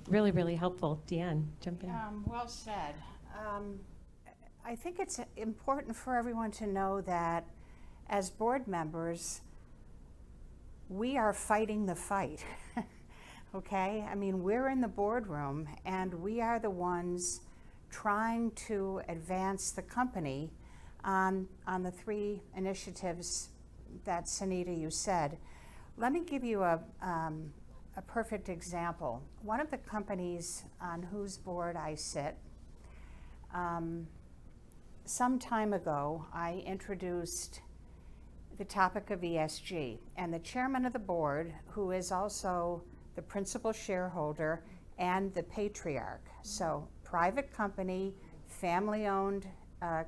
[SPEAKER 8] Really, really helpful. Deanne, jump in.
[SPEAKER 10] Well said. I think it's important for everyone to know that as board members, we are fighting the fight, okay? I mean, we're in the boardroom and we are the ones trying to advance the company on the three initiatives that Sunita, you said. Let me give you a perfect example. One of the companies on whose board I sit, some time ago, I introduced the topic of ESG. And the chairman of the board, who is also the principal shareholder and the patriarch, so private company, family-owned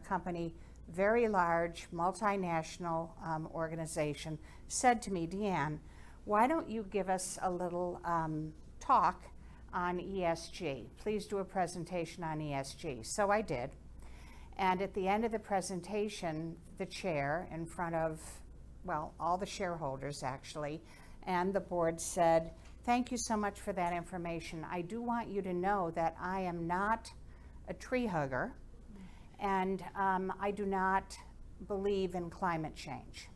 [SPEAKER 10] company, very large, multinational organization, said to me, Deanne, why don't you give us a little talk on ESG? Please do a presentation on ESG. So I did. And at the end of the presentation, the chair, in front of, well, all the shareholders actually, and the board said, thank you so much for that information. I do want you to know that I am not a tree hugger, and I do not believe in climate change.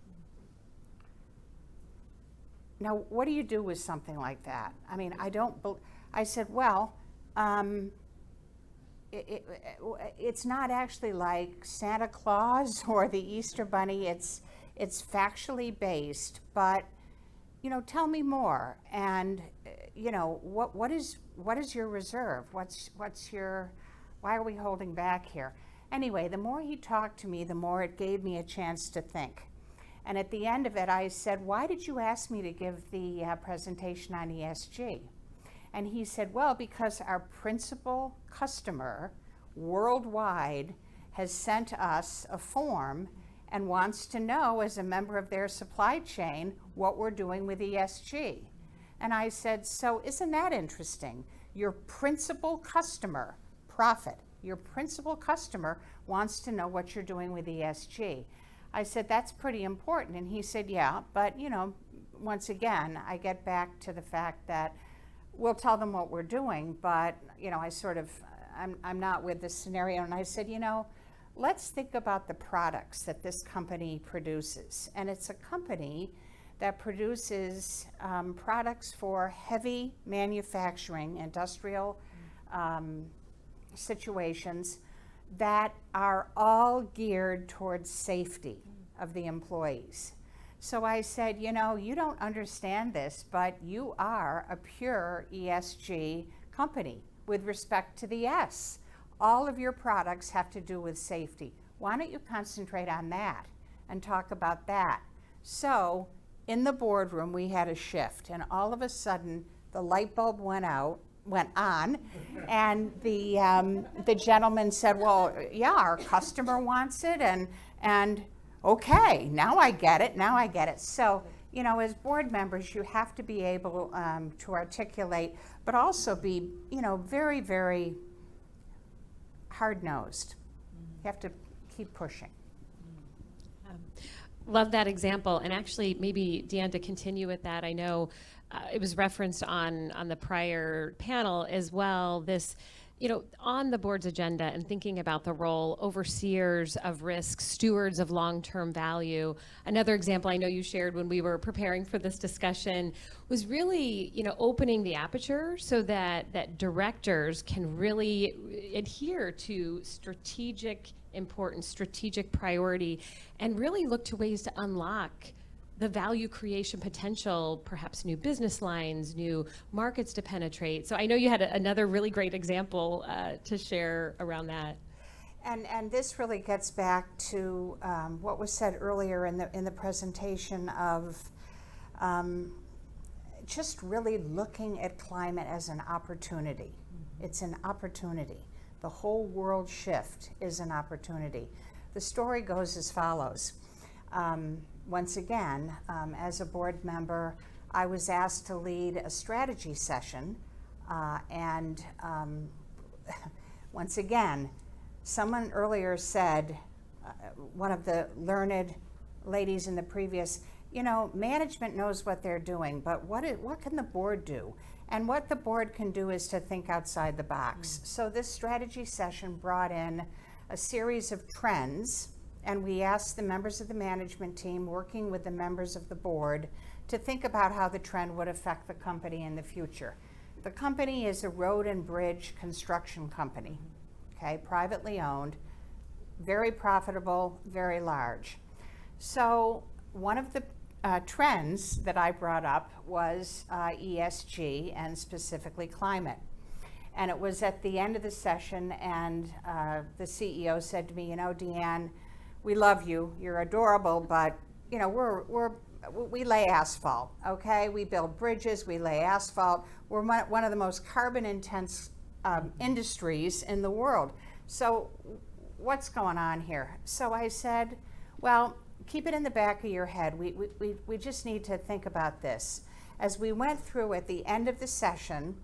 [SPEAKER 10] Now, what do you do with something like that? I mean, I said, well, it's not actually like Santa Claus or the Easter Bunny. It's factually based, but tell me more. And what is your reserve? Why are we holding back here? Anyway, the more he talked to me, the more it gave me a chance to think. And at the end of it, I said, why did you ask me to give the presentation on ESG? And he said, well, because our principal customer worldwide has sent us a form and wants to know, as a member of their supply chain, what we're doing with ESG. And I said, so isn't that interesting? Your principal customer, profit, your principal customer wants to know what you're doing with ESG. I said, that's pretty important. And he said, yeah, but once again, I get back to the fact that we'll tell them what we're doing, but I'm not with this scenario. And I said, let's think about the products that this company produces. And it's a company that produces products for heavy manufacturing, industrial situations that are all geared towards safety of the employees. So I said, you don't understand this, but you are a pure ESG company with respect to the S. All of your products have to do with safety. Why don't you concentrate on that and talk about that? So in the boardroom, we had a shift, and all of a sudden, the light bulb went on, and the gentleman said, well, yeah, our customer wants it, and okay, now I get it. So, as board members, you have to be able to articulate, but also be, very, very hard-nosed. You have to keep pushing.
[SPEAKER 8] Love that example. And actually, maybe, Deanne, to continue with that, I know it was referenced on the prior panel as well, this, on the board's agenda and thinking about the role, overseers of risk, stewards of long-term value. Another example I know you shared when we were preparing for this discussion was really, opening the aperture so that directors can really adhere to strategic importance, strategic priority, and really look to ways to unlock the value creation potential, perhaps new business lines, new markets to penetrate. So I know you had another really great example to share around that.
[SPEAKER 10] And this really gets back to what was said earlier in the presentation of just really looking at climate as an opportunity. Mm-hmm. It's an opportunity. The whole world shift is an opportunity. The story goes as follows. Once again, as a board member, I was asked to lead a strategy session, and once again, someone earlier said, one of the learned ladies in the previous, management knows what they're doing, but what can the board do? And what the board can do is to think outside the box. Mm. So this strategy session brought in a series of trends, and we asked the members of the management team, working with the members of the board, to think about how the trend would affect the company in the future. The company is a road and bridge construction company, okay, privately owned, very profitable, very large. So one of the trends that I brought up was ESG, and specifically climate. And it was at the end of the session, and the CEO said to me, Deanne, we love you, you're adorable, but you know, we lay asphalt, okay? We build bridges, we lay asphalt. We're one of the most carbon intense industries in the world. So what's going on here? So I said, well, keep it in the back of your head. We just need to think about this. As we went through at the end of the session,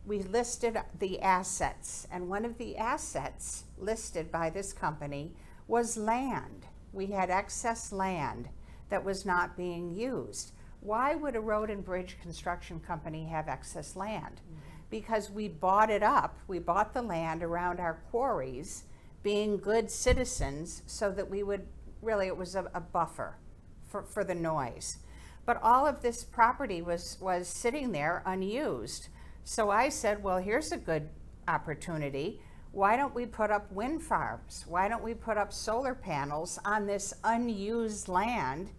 [SPEAKER 10] we listed the assets, and one of the assets listed by this company was land. We had excess land that was not being used. Why would a road and bridge construction company have excess land? Because we bought it up, we bought the land around our quarries, being good citizens, so that we would, really it was a buffer for the noise. But all of this property was sitting there unused. So I said, well, here's a good opportunity. Why don't we put up wind farms? Why don't we put up solar panels on this unused land?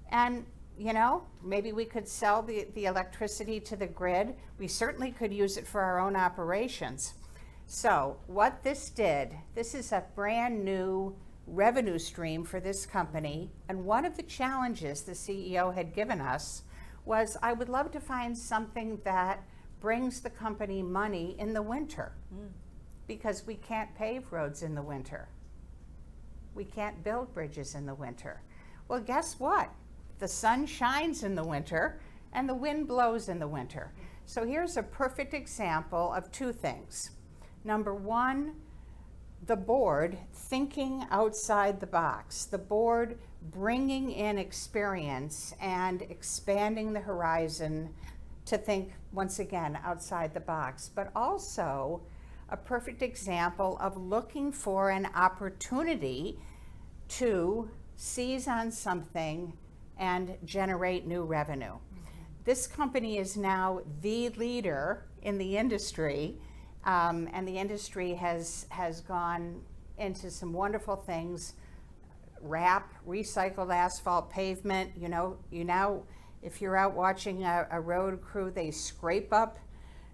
[SPEAKER 10] And, you know, maybe we could sell the electricity to the grid. We certainly could use it for our own operations. So what this did, this is a brand new revenue stream for this company. And one of the challenges the CEO had given us was, I would love to find something that brings the company money in the winter. Because we can't pave roads in the winter. We can't build bridges in the winter. Well, guess what? The sun shines in the winter and the wind blows in the winter. So here's a perfect example of two things. Number one, the board thinking outside the box, the board bringing in experience and expanding the horizon to think, once again, outside the box, but also a perfect example of looking for an opportunity to seize on something and generate new revenue. This company is now the leader in the industry, and the industry has gone into some wonderful things. RAP, recycled asphalt pavement, you know, if you're out watching a road crew, they scrape up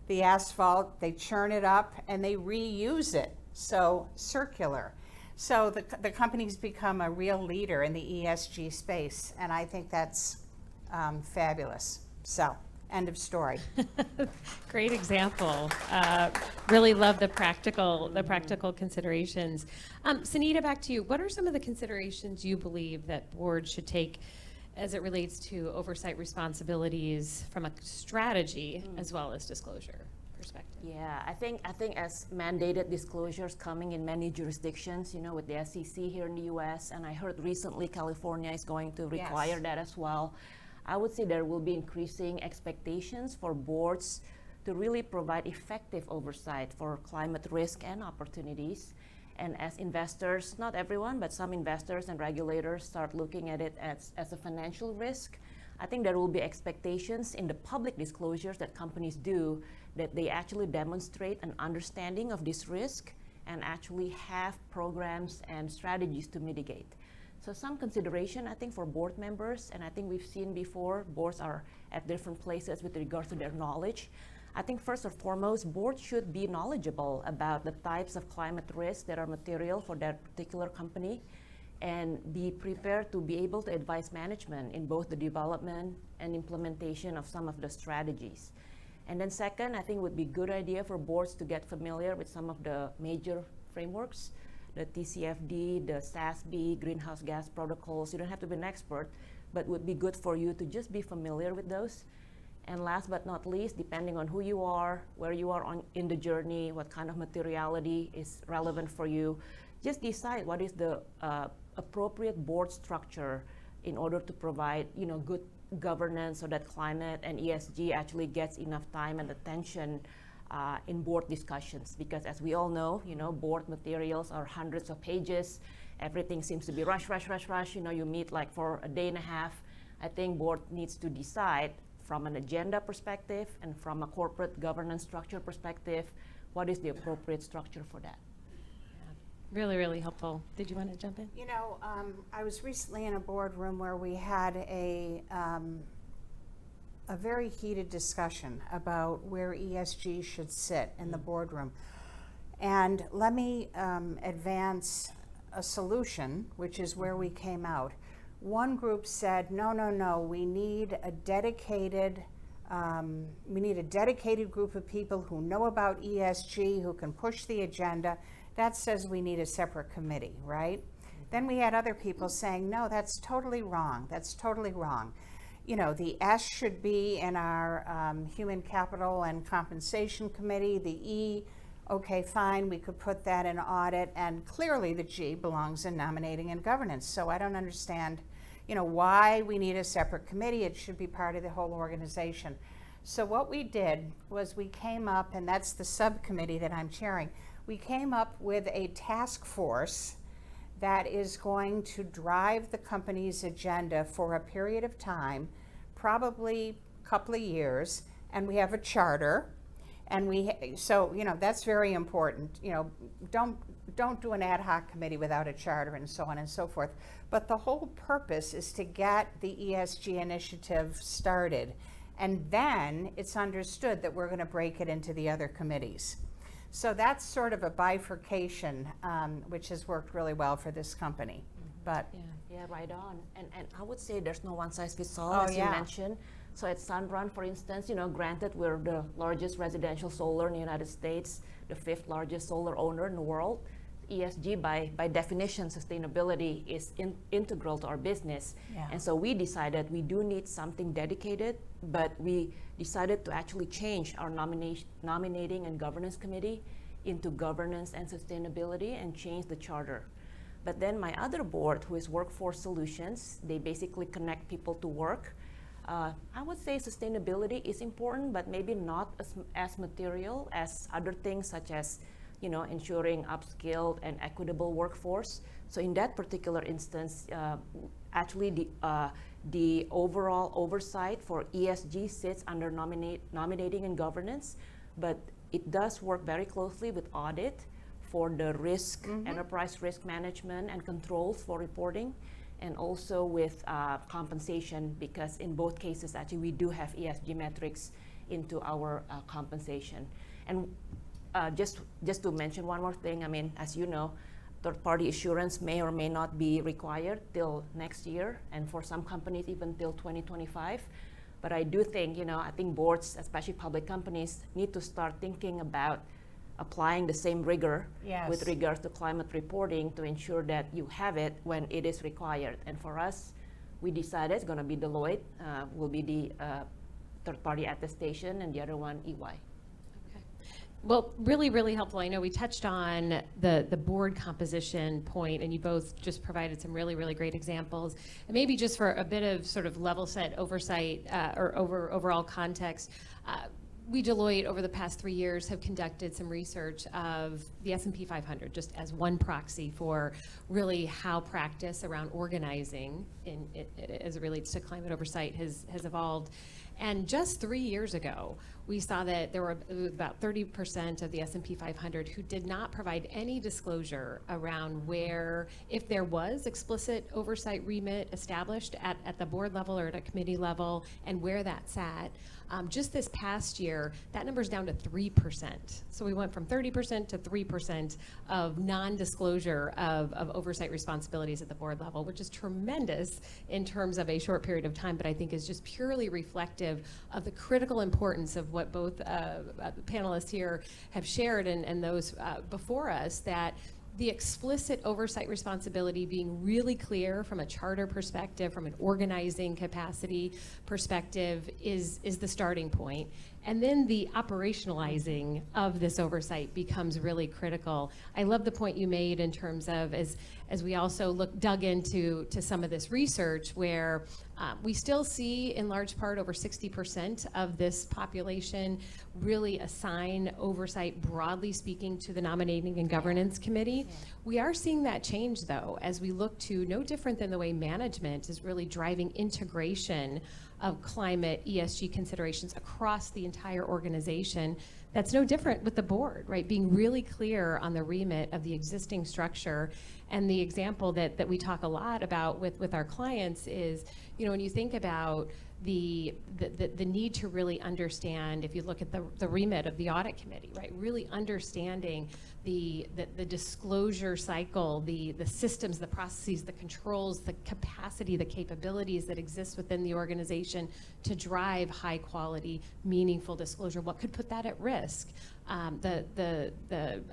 [SPEAKER 10] the asphalt, they churn it up, and they reuse it. So circular. So the company's become a real leader in the ESG space, and I think that's fabulous. So, end of story.
[SPEAKER 8] Great example. Really love the practical considerations. Sunita, back to you. What are some of the considerations you believe that boards should take as it relates to oversight responsibilities from a strategy as well as disclosure perspective?
[SPEAKER 9] Yeah, I think as mandated disclosures coming in many jurisdictions, you know, with the SEC here in the US, and I heard recently California is going to require that as well. I would say there will be increasing expectations for boards to really provide effective oversight for climate risk and opportunities. And as investors, not everyone, but some investors and regulators start looking at it as a financial risk, I think there will be expectations in the public disclosures that companies do that they actually demonstrate an understanding of this risk and actually have programs and strategies to mitigate. So some consideration, I think, for board members, and I think we've seen before, boards are at different places with regard to their knowledge. I think first and foremost, boards should be knowledgeable about the types of climate risks that are material for that particular company and be prepared to be able to advise management in both the development and implementation of some of the strategies. And then second, I think it would be a good idea for boards to get familiar with some of the major frameworks, the TCFD, the SASB, greenhouse gas protocols. You don't have to be an expert, but it would be good for you to just be familiar with those. And last but not least, depending on who you are, where you are in the journey, what kind of materiality is relevant for you, just decide what is the appropriate board structure in order to provide, you know, good governance so that climate and ESG actually gets enough time and attention in board discussions. Because as we all know, you know, board materials are hundreds of pages. Everything seems to be rush. You know, you meet like for a day and a half. I think board needs to decide from an agenda perspective and from a corporate governance structure perspective, what is the appropriate structure for that?
[SPEAKER 8] Really, really helpful. Did you want to jump in?
[SPEAKER 10] You know, I was recently in a boardroom where we had a very heated discussion about where ESG should sit in the boardroom. And let me advance a solution, which is where we came out. One group said, no, no, no, we need a dedicated group of people who know about ESG, who can push the agenda. That says we need a separate committee, right? Then we had other people saying, no, that's totally wrong. That's totally wrong. You know, the S should be in our Human Capital and Compensation Committee. The E, okay, fine, we could put that in audit. And clearly the G belongs in nominating and governance. So I don't understand, you know, why we need a separate committee. It should be part of the whole organization. So what we did was we came up, and that's the subcommittee that I'm chairing, we came up with a task force that is going to drive the company's agenda for a period of time, probably a couple of years, and we have a charter, and so, you know, that's very important. You know, don't do an ad hoc committee without a charter and so on and so forth. But the whole purpose is to get the ESG initiative started, and then it's understood that we're going to break it into the other committees. So that's sort of a bifurcation, which has worked really well for this company. But
[SPEAKER 9] yeah, right on. And I would say there's no one size fits all, as you mentioned. So at Sunrun, for instance, you know, granted we're the largest residential solar in the United States, the 5th largest solar owner in the world. ESG, by definition, sustainability is integral to our business.
[SPEAKER 10] Yeah.
[SPEAKER 9] And so we decided we do need something dedicated, but we decided to actually change our nominating and governance committee into governance and sustainability and change the charter. But then my other board, who is Workforce Solutions, they basically connect people to work. I would say sustainability is important, but maybe not as material as other things, such as, you know, ensuring upskilled and equitable workforce. So in that particular instance, actually the overall oversight for ESG sits under nominating and governance, but it does work very closely with audit for the risk, enterprise risk management and controls for reporting, and also with compensation, because in both cases, actually, we do have ESG metrics into our compensation. And just to mention one more thing, I mean, as you know, third-party assurance may or may not be required till next year, and for some companies, even till 2025. But I do think, you know, I think boards, especially public companies, need to start thinking about applying the same rigor with regards to climate reporting to ensure that you have it when it is required. And for us, we decided it's going to be Deloitte, will be the third-party attestation, and the other one, EY.
[SPEAKER 8] Well, really, really helpful. I know we touched on the board composition point, and you both just provided some really, really great examples. And maybe just for a bit of sort of level set oversight or overall context, we, Deloitte, over the past 3 years have conducted some research of the S&P 500, just as one proxy for really how practice around organizing as it relates to climate oversight has evolved. And just 3 years ago, we saw that there were about 30% of the S&P 500 who did not provide any disclosure around where, if there was explicit oversight remit established at the board level or at a committee level, and where that sat. Just this past year, that number's down to 3%. So we went from 30% to 3% of non-disclosure of oversight responsibilities at the board level, which is tremendous in terms of a short period of time, but I think is just purely reflective of the critical importance of what both panelists here have shared and those before us, that the explicit oversight responsibility being really clear from a charter perspective, from an organizing capacity perspective, is the starting point. And then the operationalizing of this oversight becomes really critical. I love the point you made in terms of, as we also dug into some of this research, where we still see, in large part, over 60% of this population really assign oversight, broadly speaking, to the Nominating and Governance Committee. Yeah. We are seeing that change, though, as we look to, no different than the way management is really driving integration of climate ESG considerations across the entire organization. That's no different with the board, right? Being really clear on the remit of the existing structure. And the example that we talk a lot about with our clients is, you know, when you think about the need to really understand, if you look at the remit of the audit committee, right? Really understanding the disclosure cycle, the systems, the processes, the controls, the capacity, the capabilities that exist within the organization to drive high quality, meaningful disclosure. What could put that at risk? The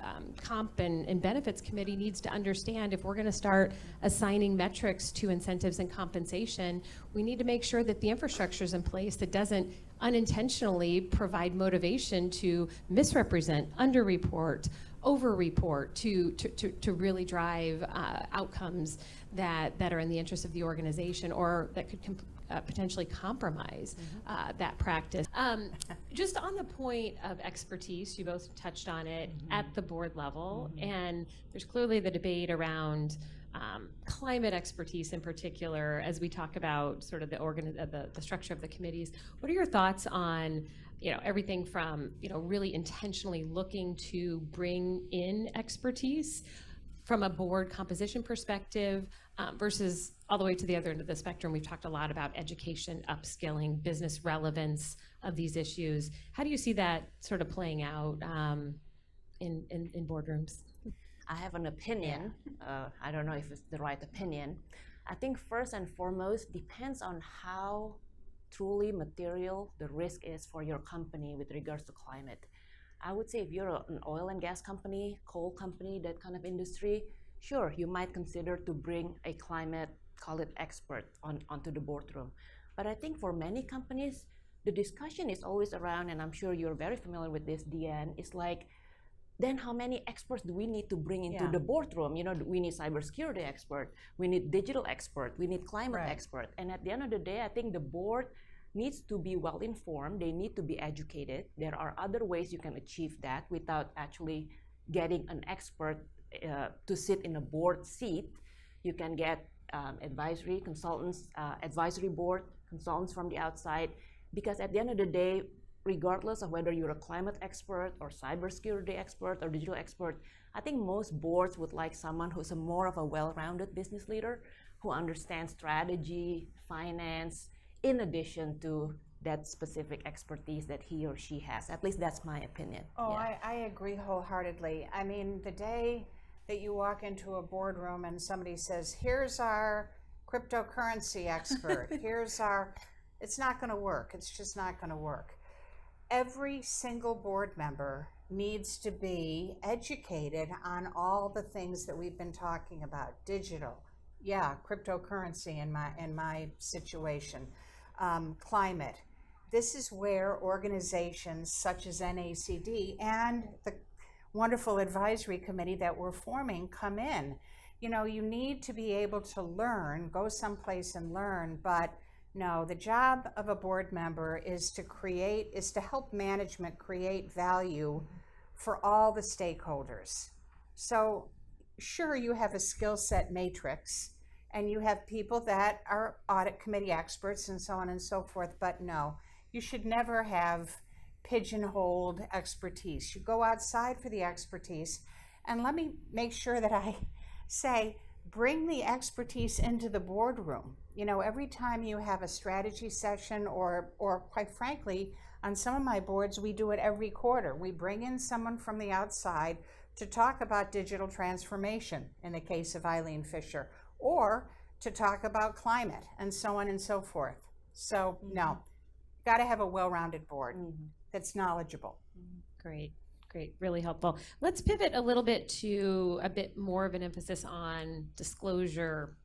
[SPEAKER 8] Comp and Benefits Committee needs to understand, if we're going to start assigning metrics to incentives and compensation, we need to make sure that the infrastructure is in place that doesn't unintentionally provide motivation to misrepresent, underreport, over-report, to really drive outcomes that are in the interest of the organization, or that could potentially compromise that practice. Just on the point of expertise, you both touched on it at the board level, and there's clearly the debate around climate expertise in particular as we talk about sort of the structure of the committees. What are your thoughts on, you know, everything from, you know, really intentionally looking to bring in expertise from a board composition perspective versus all the way to the other end of the spectrum? We've talked a lot about education, upskilling, business relevance of these issues. How do you see that sort of playing out in boardrooms?
[SPEAKER 9] I have an opinion. I don't know if it's the right opinion. I think first and foremost depends on how truly material the risk is for your company with regards to climate. I would say if you're an oil and gas company, coal company, that kind of industry, sure, you might consider to bring a climate, call it expert, onto the boardroom. But I think for many companies, the discussion is always around, and I'm sure you're very familiar with this, Deanne, it's like, then how many experts do we need to bring into the boardroom? You know, we need cybersecurity expert, we need digital expert, we need climate expert. And at the end of the day, I think the board needs to be well informed, they need to be educated. There are other ways you can achieve that without actually getting an expert to sit in a board seat. You can get advisory consultants, advisory board consultants from the outside, because at the end of the day, regardless of whether you're a climate expert or cybersecurity expert or digital expert, I think most boards would like someone who's more of a well-rounded business leader who understands strategy, finance, in addition to that specific expertise that he or she has. At least that's my opinion.
[SPEAKER 10] Oh, yeah. I agree wholeheartedly. I mean, the day that you walk into a boardroom and somebody says, here's our cryptocurrency expert, here's our, it's not going to work. It's just not going to work. Every single board member needs to be educated on all the things that we've been talking about. Digital, yeah, cryptocurrency in my situation, climate. This is where organizations such as NACD and the wonderful advisory committee that we're forming come in. You know, you need to be able to learn, go someplace and learn, but no, the job of a board member is to help management create value for all the stakeholders. So sure, you have a skill set matrix and you have people that are audit committee experts and so on and so forth, but no, you should never have pigeonholed expertise. You go outside for the expertise, and let me make sure that I say, bring the expertise into the boardroom. You know, every time you have a strategy session or quite frankly, on some of my boards, we do it every quarter. We bring in someone from the outside to talk about digital transformation in the case of Eileen Fisher, or to talk about climate and so on and so forth. So no, got to have a well-rounded board that's knowledgeable.
[SPEAKER 8] Great. Great, really helpful. Let's pivot a little bit to a bit more of an emphasis on disclosure,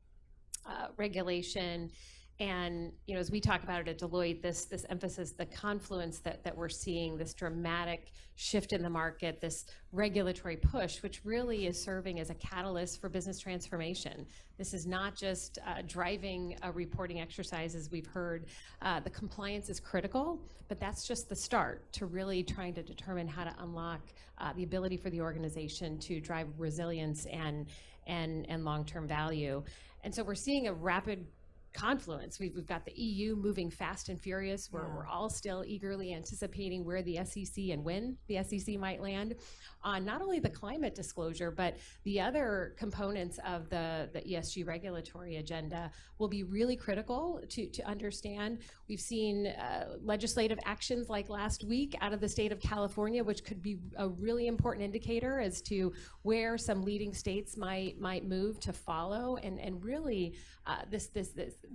[SPEAKER 8] regulation, and you know, as we talk about it at Deloitte, this emphasis, the confluence that we're seeing, this dramatic shift in the market, this regulatory push, which really is serving as a catalyst for business transformation. This is not just driving a reporting exercise, as we've heard. The compliance is critical, but that's just the start to really trying to determine how to unlock the ability for the organization to drive resilience and long-term value. And so we're seeing a rapid confluence. We've got the EU moving fast and furious. We're all still eagerly anticipating where the SEC and when the SEC might land on not only the climate disclosure, but the other components of the ESG regulatory agenda will be really critical to understand. We've seen legislative actions like last week out of the state of California, which could be a really important indicator as to where some leading states might move to follow, and really this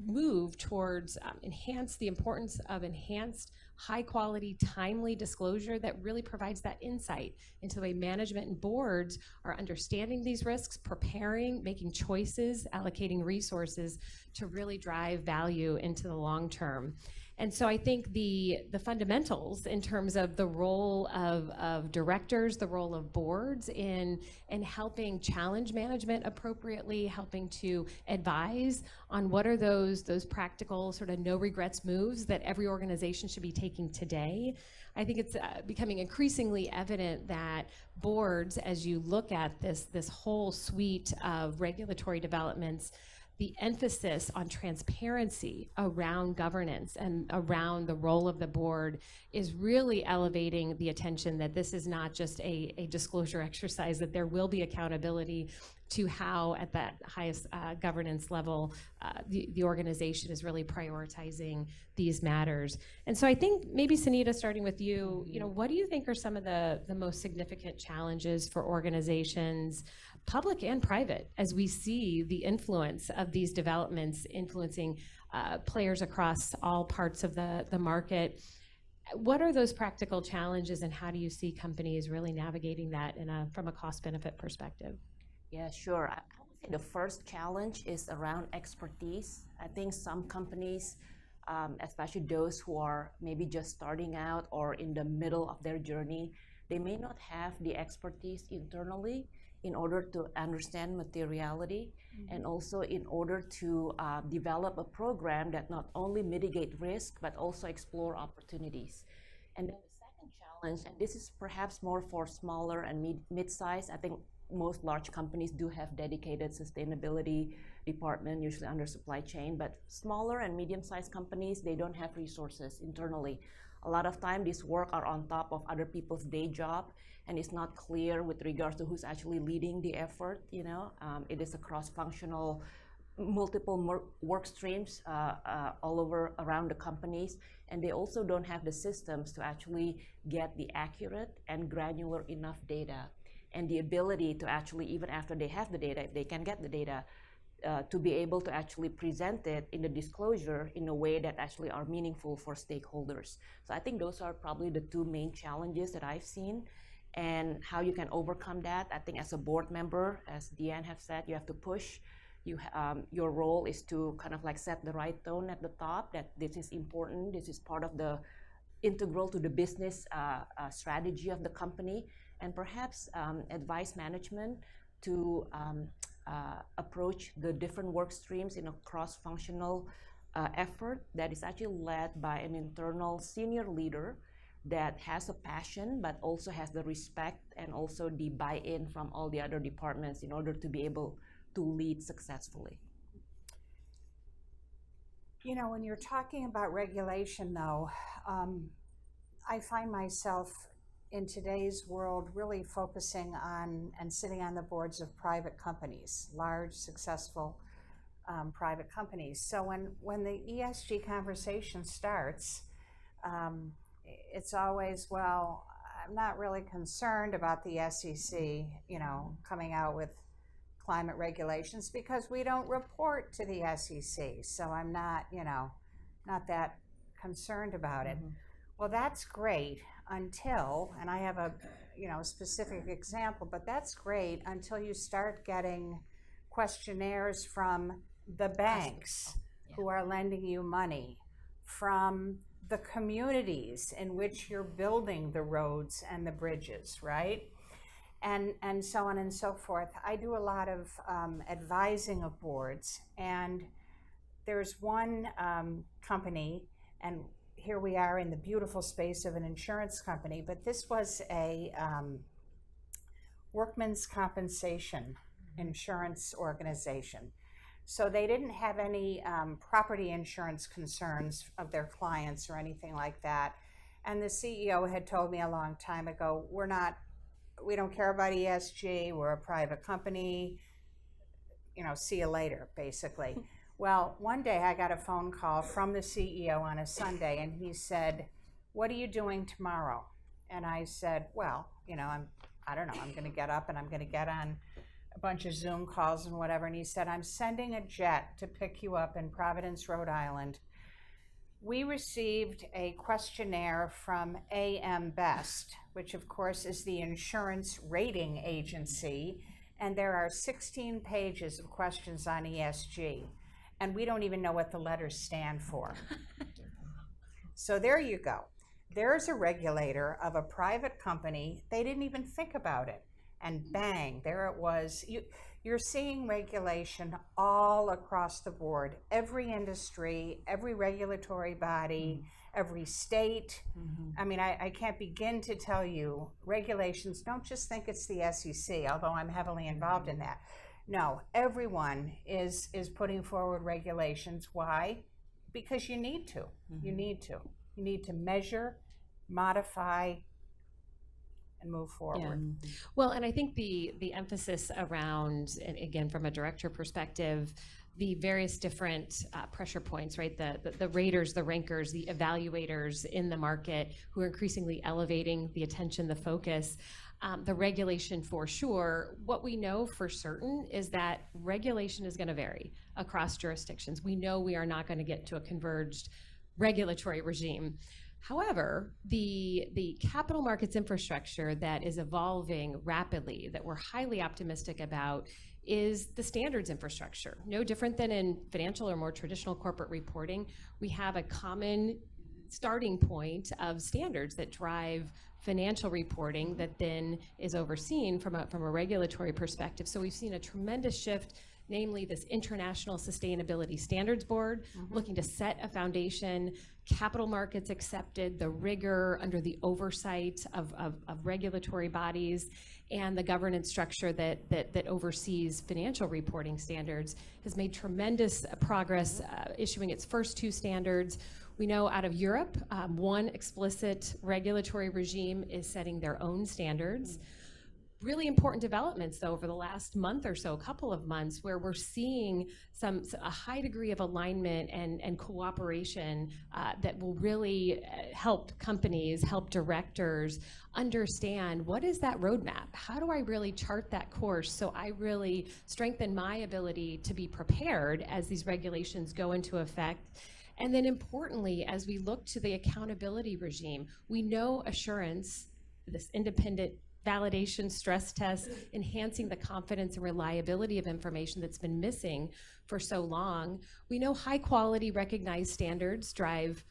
[SPEAKER 8] move towards enhance the importance of enhanced, high quality, timely disclosure that really provides that insight into the way management and boards are understanding these risks, preparing, making choices, allocating resources to really drive value into the long term. And so I think the fundamentals in terms of the role of directors, the role of boards in helping challenge management appropriately, helping to advise on what are those practical sort of no regrets moves that every organization should be taking today. I think it's becoming increasingly evident that boards, as you look at this whole suite of regulatory developments, the emphasis on transparency around governance and around the role of the board is really elevating the attention that this is not just a disclosure exercise, that there will be accountability to how at that highest governance level the organization is really prioritizing these matters. And so I think maybe Sunita, starting with you, what do you think are some of the most significant challenges for organizations, public and private, as we see the influence of these developments influencing players across all parts of the market? What are those practical challenges, and how do you see companies really navigating that from a cost-benefit perspective?
[SPEAKER 9] Yeah, sure. I would say the first challenge is around expertise. I think some companies, especially those who are maybe just starting out or in the middle of their journey, they may not have the expertise internally in order to understand materiality, and also in order to develop a program that not only mitigate risk, but also explore opportunities. And then the second challenge, and this is perhaps more for smaller and mid-size, I think most large companies do have dedicated sustainability department, usually under supply chain, but smaller and medium-sized companies, they don't have resources internally. A lot of time, these work are on top of other people's day job, and it's not clear with regards to who's actually leading the effort. It is a cross-functional, multiple work streams all over around the companies, and they also don't have the systems to actually get the accurate and granular enough data, and the ability to actually, even after they have the data, if they can get the data, to be able to actually present it in the disclosure in a way that actually are meaningful for stakeholders. So I think those are probably the two main challenges that I've seen, and how you can overcome that. I think as a board member, as Deanne have said, you have to push. Your role is to kind of like set the right tone at the top, that this is important, this is part of the integral to the business strategy of the company, and perhaps advise management to approach the different work streams in a cross-functional effort that is actually led by an internal senior leader that has a passion, but also has the respect and also the buy-in from all the other departments in order to be able to lead successfully.
[SPEAKER 10] When you're talking about regulation, though, I find myself in today's world really focusing on and sitting on the boards of private companies, large, successful private companies. So when the ESG conversation starts, it's always, well, I'm not really concerned about the SEC, coming out with climate regulations because we don't report to the SEC. So I'm not, not that concerned about it. Well, that's great until, and I have a specific example, but that's great until you start getting questionnaires from the banks who are lending you money, from the communities in which you're building the roads and the bridges, right? And so on and so forth. I do a lot of advising of boards, and there's one company, and here we are in the beautiful space of an insurance company, but this was a workman's compensation insurance organization. So they didn't have any property insurance concerns of their clients or anything like that. And the CEO had told me a long time ago, we don't care about ESG, we're a private company, see you later, basically. Well, one day I got a phone call from the CEO on a Sunday, and he said, "What are you doing tomorrow?" And I said, "Well, I don't know, I'm going to get up and I'm going to get on a bunch of Zoom calls and whatever." And he said, "I'm sending a jet to pick you up in Providence, Rhode Island. We received a questionnaire from AM Best, which of course is the insurance rating agency, and there are 16 pages of questions on ESG, and we don't even know what the letters stand for." So there you go. There's a regulator of a private company. They didn't even think about it. And bang, there it was. You're seeing regulation all across the board. Every industry, every regulatory body, every state. I mean, I can't begin to tell you, regulations, don't just think it's the SEC, although I'm heavily involved in that. No, everyone is putting forward regulations. Why? Because you need to. You need to. You need to measure, modify, and move forward.
[SPEAKER 8] Yeah. Well, and I think the emphasis around, and again, from a director perspective, the various different pressure points, right? The raters, the rankers, the evaluators in the market who are increasingly elevating the attention, the focus, the regulation for sure. What we know for certain is that regulation is going to vary across jurisdictions. We know we are not going to get to a converged regulatory regime. However, the capital markets infrastructure that is evolving rapidly, that we're highly optimistic about, is the standards infrastructure. No different than in financial or more traditional corporate reporting. We have a common starting point of standards that drive financial reporting that then is overseen from a regulatory perspective. So we've seen a tremendous shift, namely this International Sustainability Standards Board, looking to set a foundation, capital markets accepted, the rigor under the oversight of regulatory bodies, and the governance structure that oversees financial reporting standards has made tremendous progress, issuing its first 2 standards. We know out of Europe, one explicit regulatory regime is setting their own standards. Really important developments, though, over the last month or so, a couple of months, where we're seeing a high degree of alignment and cooperation that will really help companies, help directors understand what is that roadmap? How do I really chart that course so I really strengthen my ability to be prepared as these regulations go into effect? And then importantly, as we look to the accountability regime, we know assurance, this independent validation stress test, enhancing the confidence and reliability of information that's been missing for so long. We know high quality recognized standards drive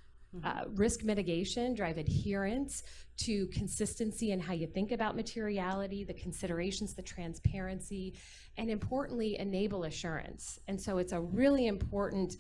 [SPEAKER 8] risk mitigation, drive adherence to consistency in how you think about materiality, the considerations, the transparency, and importantly, enable assurance. And so it's a really important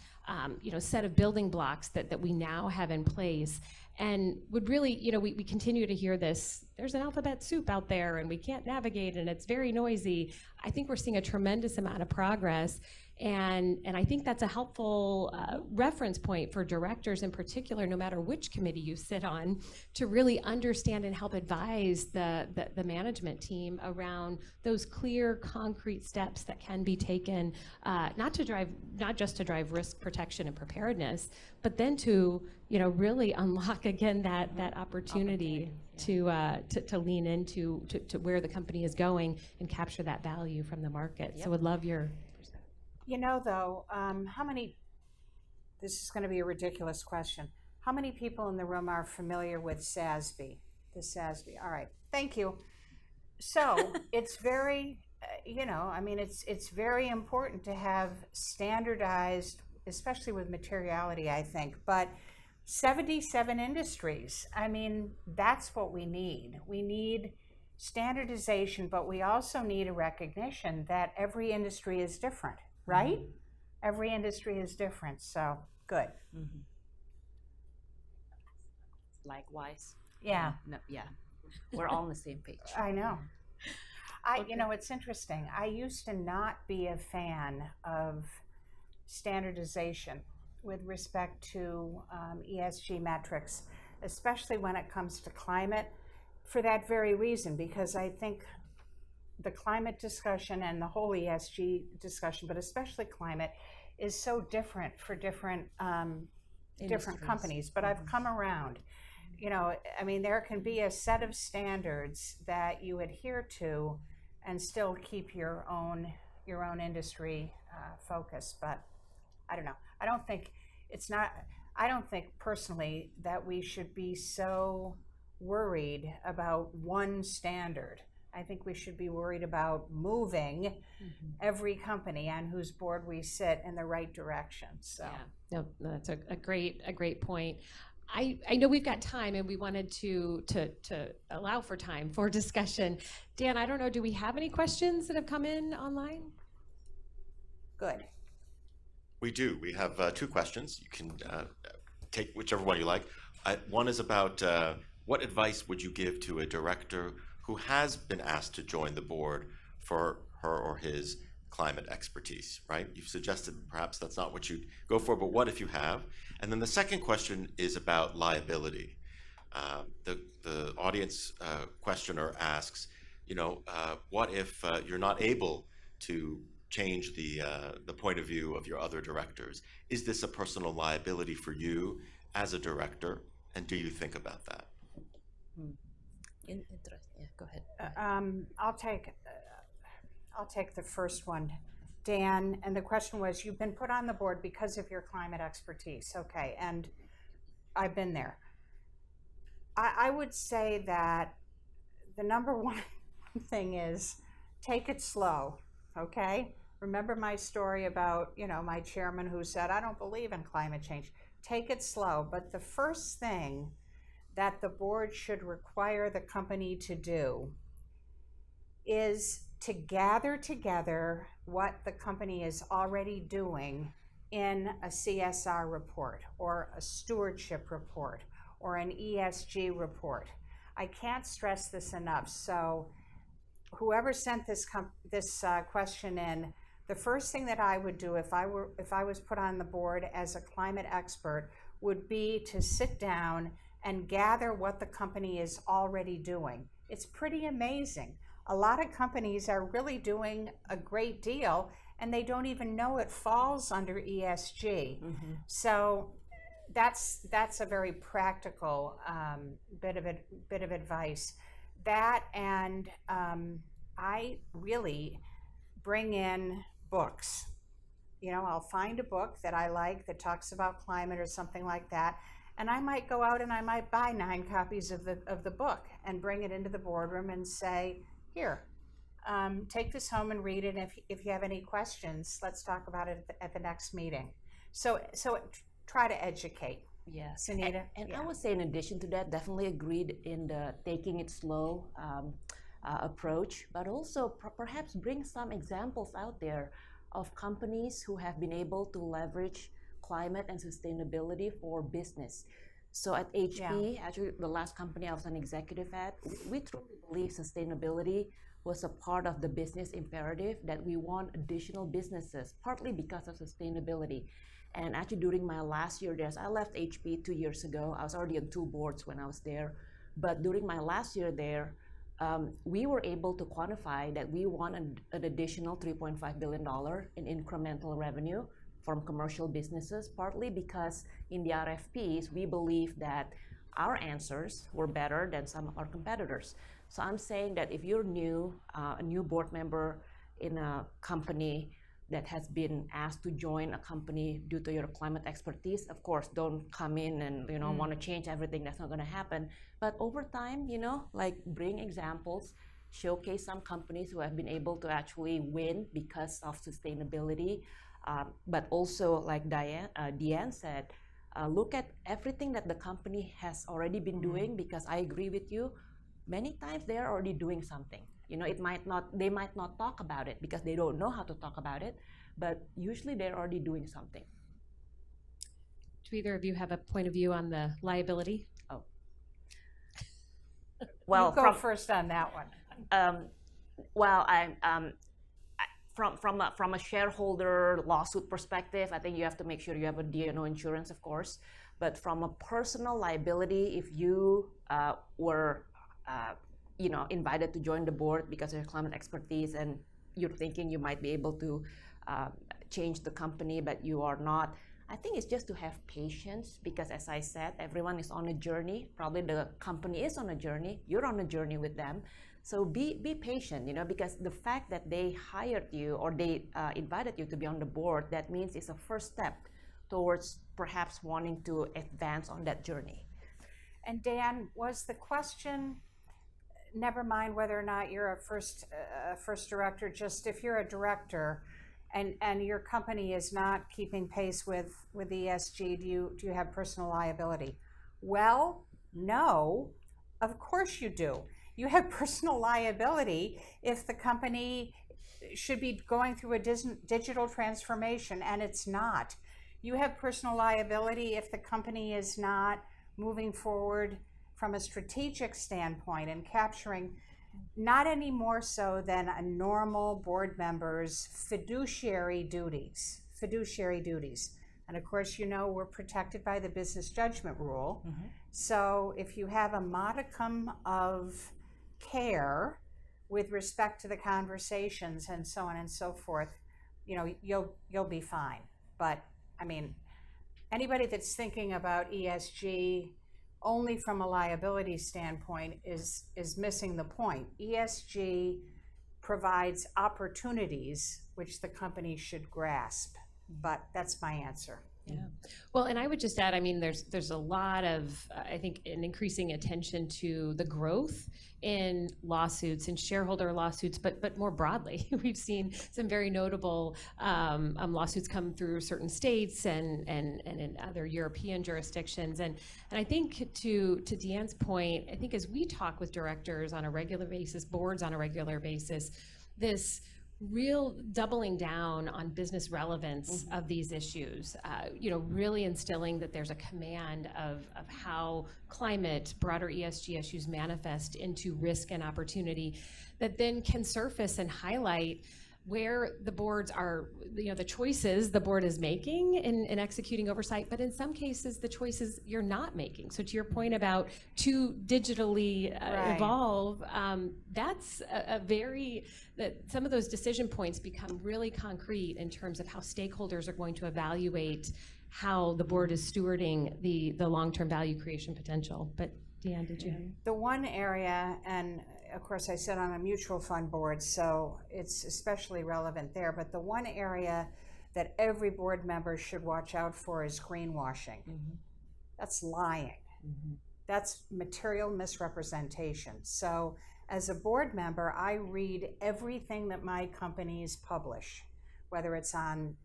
[SPEAKER 8] set of building blocks that we now have in place. And would really, we continue to hear this, there's an alphabet soup out there and we can't navigate and it's very noisy. I think we're seeing a tremendous amount of progress. And I think that's a helpful reference point for directors in particular, no matter which committee you sit on, to really understand and help advise the management team around those clear, concrete steps that can be taken, not just to drive risk protection and preparedness, but then to really unlock again that opportunity to lean into to where the company is going and capture that value from the market. So would love your perspective.
[SPEAKER 10] Though, this is going to be a ridiculous question. How many people in the room are familiar with SASB? The SASB. All right. Thank you. So it's very, it's very important to have standardized, especially with materiality, I think, but 77 industries. That's what we need. We need standardization, but we also need a recognition that every industry is different, right? Every industry is different, so good.
[SPEAKER 9] Likewise.
[SPEAKER 10] Yeah.
[SPEAKER 9] No, yeah. We're all on the same page.
[SPEAKER 10] I know. It's interesting. I used to not be a fan of standardization with respect to ESG metrics, especially when it comes to climate, for that very reason, because I think the climate discussion and the whole ESG discussion, but especially climate, is so different for different companies. But I've come around. You know, I mean, there can be a set of standards that you adhere to and still keep your own industry focus. But I don't know. I don't think personally that we should be so worried about one standard. I think we should be worried about moving every company on whose board we sit in the right direction. So
[SPEAKER 8] yeah, no, that's a great point. I know we've got time, and we wanted to allow for time for discussion. Dan, I don't know, do we have any questions that have come in online?
[SPEAKER 10] Good.
[SPEAKER 1] We do. We have 2 questions. You can take whichever one you like. One is about what advice would you give to a director who has been asked to join the board for her or his climate expertise, right? You've suggested perhaps that's not what you'd go for, but what if you have? And then the second question is about liability. The audience questioner asks, you know, what if you're not able to change the point of view of your other directors? Is this a personal liability for you as a director, and do you think about that?
[SPEAKER 9] Yeah, go ahead.
[SPEAKER 10] I'll take the first one, Dan. And the question was, you've been put on the board because of your climate expertise. Okay, and I've been there. I would say that the number one thing is take it slow, okay? Remember my story about, you know, my chairman who said, I don't believe in climate change. Take it slow. But the first thing that the board should require the company to do is to gather together what the company is already doing in a CSR report or a stewardship report or an ESG report. I can't stress this enough. So whoever sent this question in, the first thing that I would do if I was put on the board as a climate expert would be to sit down and gather what the company is already doing. It's pretty amazing. A lot of companies are really doing a great deal, and they don't even know it falls under ESG. So that's a very practical bit of advice. That, and I really bring in books. You know, I'll find a book that I like that talks about climate or something like that, and I might go out and I might buy 9 copies of the book and bring it into the boardroom and say, here, take this home and read it. And if you have any questions, let's talk about it at the next meeting. So try to educate.
[SPEAKER 9] Yes,
[SPEAKER 10] Sunita?
[SPEAKER 9] And I would say in addition to that, definitely agreed in the taking it slow approach, but also perhaps bring some examples out there of companies who have been able to leverage climate and sustainability for business. So at HP, actually the last company I was an executive at, we truly believe sustainability was a part of the business imperative, that we want additional businesses, partly because of sustainability. And actually during my last year there, I left HP 2 years ago. I was already on 2 boards when I was there. But during my last year there, we were able to quantify that we want an additional $3.5 billion in incremental revenue from commercial businesses, partly because in the RFPs, we believe that our answers were better than some of our competitors. So I'm saying that if you're new, a new board member in a company that has been asked to join a company due to your climate expertise, of course, don't come in and want to change everything. That's not going to happen. But over time, like bring examples, showcase some companies who have been able to actually win because of sustainability. But also, like Deanne said, look at everything that the company has already been doing, because I agree with you. Many times they are already doing something. They might not talk about it because they don't know how to talk about it, but usually they're already doing something.
[SPEAKER 8] Do either of you have a point of view on the liability?
[SPEAKER 9] Oh. Well,
[SPEAKER 10] you go first on that one.
[SPEAKER 9] Well, from a shareholder lawsuit perspective, I think you have to make sure you have a D&O insurance, of course. But from a personal liability, if you were invited to join the board because of your climate expertise and you're thinking you might be able to change the company, but you are not, I think it's just to have patience, because as I said, everyone is on a journey. Probably the company is on a journey. You're on a journey with them. So be patient, because the fact that they hired you or they invited you to be on the board, that means it's a first step towards perhaps wanting to advance on that journey.
[SPEAKER 10] And Dan, was the question, never mind whether or not you're a first director, just if you're a director and your company is not keeping pace with ESG, do you have personal liability? Well, no, of course you do. You have personal liability if the company should be going through a digital transformation and it's not. You have personal liability if the company is not moving forward from a strategic standpoint and capturing, not any more so than a normal board member's fiduciary duties. And of course, we're protected by the business judgment rule. Mm-hmm. So if you have a modicum of care with respect to the conversations and so on and so forth, you'll be fine. But I mean, anybody that's thinking about ESG only from a liability standpoint is missing the point. ESG provides opportunities which the company should grasp, but that's my answer.
[SPEAKER 8] Yeah. Well, and I would just add, there's a lot of, I think, an increasing attention to the growth in lawsuits and shareholder lawsuits, but more broadly, we've seen some very notable lawsuits come through certain states and in other European jurisdictions. And I think to Deanne's point, I think as we talk with directors on a regular basis, boards on a regular basis, this real doubling down on business relevance of these issues, really instilling that there's a command of how climate, broader ESG issues manifest into risk and opportunity that then can surface and highlight where the boards are, the choices the board is making in executing oversight, but in some cases, the choices you're not making. So to your point about to digitally evolve, that's that some of those decision points become really concrete in terms of how stakeholders are going to evaluate how the board is stewarding the long-term value creation potential. But Deanne, did you have?
[SPEAKER 10] The one area, and of course I sit on a mutual fund board, so it's especially relevant there, but the one area that every board member should watch out for is greenwashing. Mm-hmm. That's lying. Mm-hmm. That's material misrepresentation. So as a board member, I read everything that my companies publish, whether it's on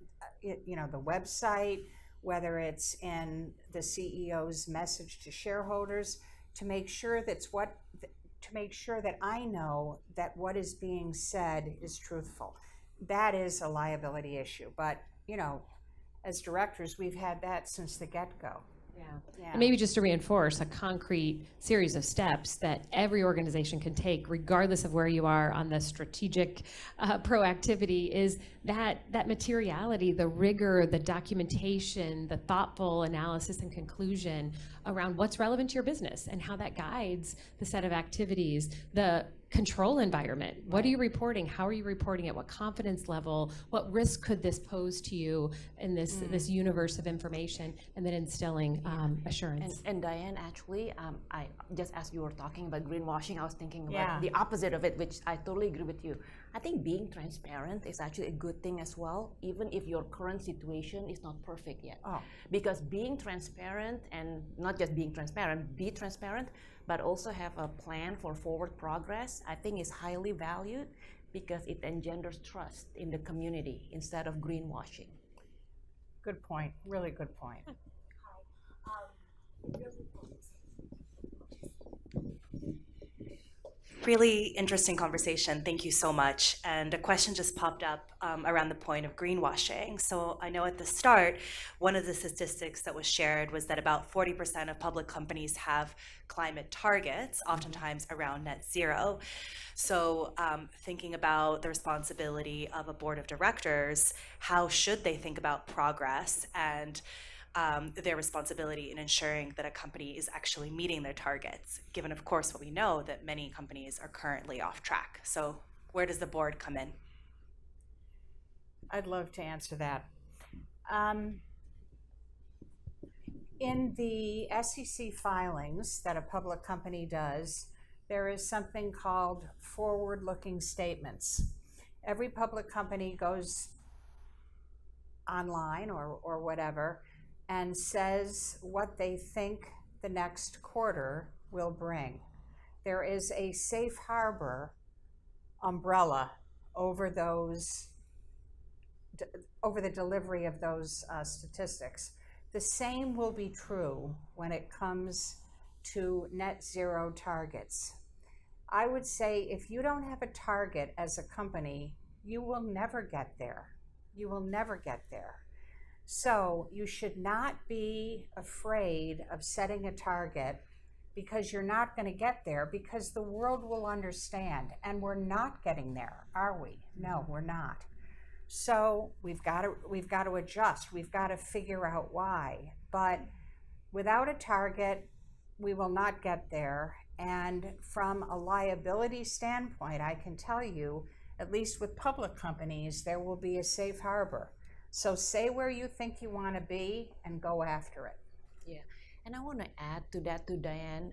[SPEAKER 10] the website, whether it's in the CEO's message to shareholders, to make sure that I know that what is being said is truthful. That is a liability issue. But, as directors, we've had that since the get-go.
[SPEAKER 8] Yeah. And maybe just to reinforce a concrete series of steps that every organization can take, regardless of where you are on the strategic proactivity, is that materiality, the rigor, the documentation, the thoughtful analysis and conclusion around what's relevant to your business and how that guides the set of activities, the control environment. What are you reporting? How are you reporting it? What confidence level? What risk could this pose to you in this universe of information? And then instilling assurance.
[SPEAKER 9] And Diane, actually, I just as you were talking about greenwashing, I was thinking about the opposite of it, which I totally agree with you. I think being transparent is actually a good thing as well, even if your current situation is not perfect yet. Oh. Because being transparent, and not just being transparent, be transparent, but also have a plan for forward progress, I think is highly valued because it engenders trust in the community instead of greenwashing.
[SPEAKER 10] Good point, really good point.
[SPEAKER 11] Really interesting conversation. Thank you so much. And a question just popped up around the point of greenwashing. So I know at the start, one of the statistics that was shared was that about 40% of public companies have climate targets, oftentimes around net zero. So thinking about the responsibility of a board of directors, how should they think about progress and their responsibility in ensuring that a company is actually meeting their targets, given, of course, what we know that many companies are currently off track. So where does the board come in?
[SPEAKER 10] I'd love to answer that. In the SEC filings that a public company does, there is something called forward-looking statements. Every public company goes online or whatever and says what they think the next quarter will bring. There is a safe harbor umbrella over those, over the delivery of those statistics. The same will be true when it comes to net zero targets. I would say if you don't have a target as a company, you will never get there. You will never get there. So you should not be afraid of setting a target because you're not going to get there, because the world will understand. And we're not getting there, are we? No, we're not. So we've got to adjust. We've got to figure out why. But without a target, we will not get there. And from a liability standpoint, I can tell you, at least with public companies, there will be a safe harbor. So say where you think you want to be and go after it.
[SPEAKER 9] Yeah, and I want to add to that, to Diane,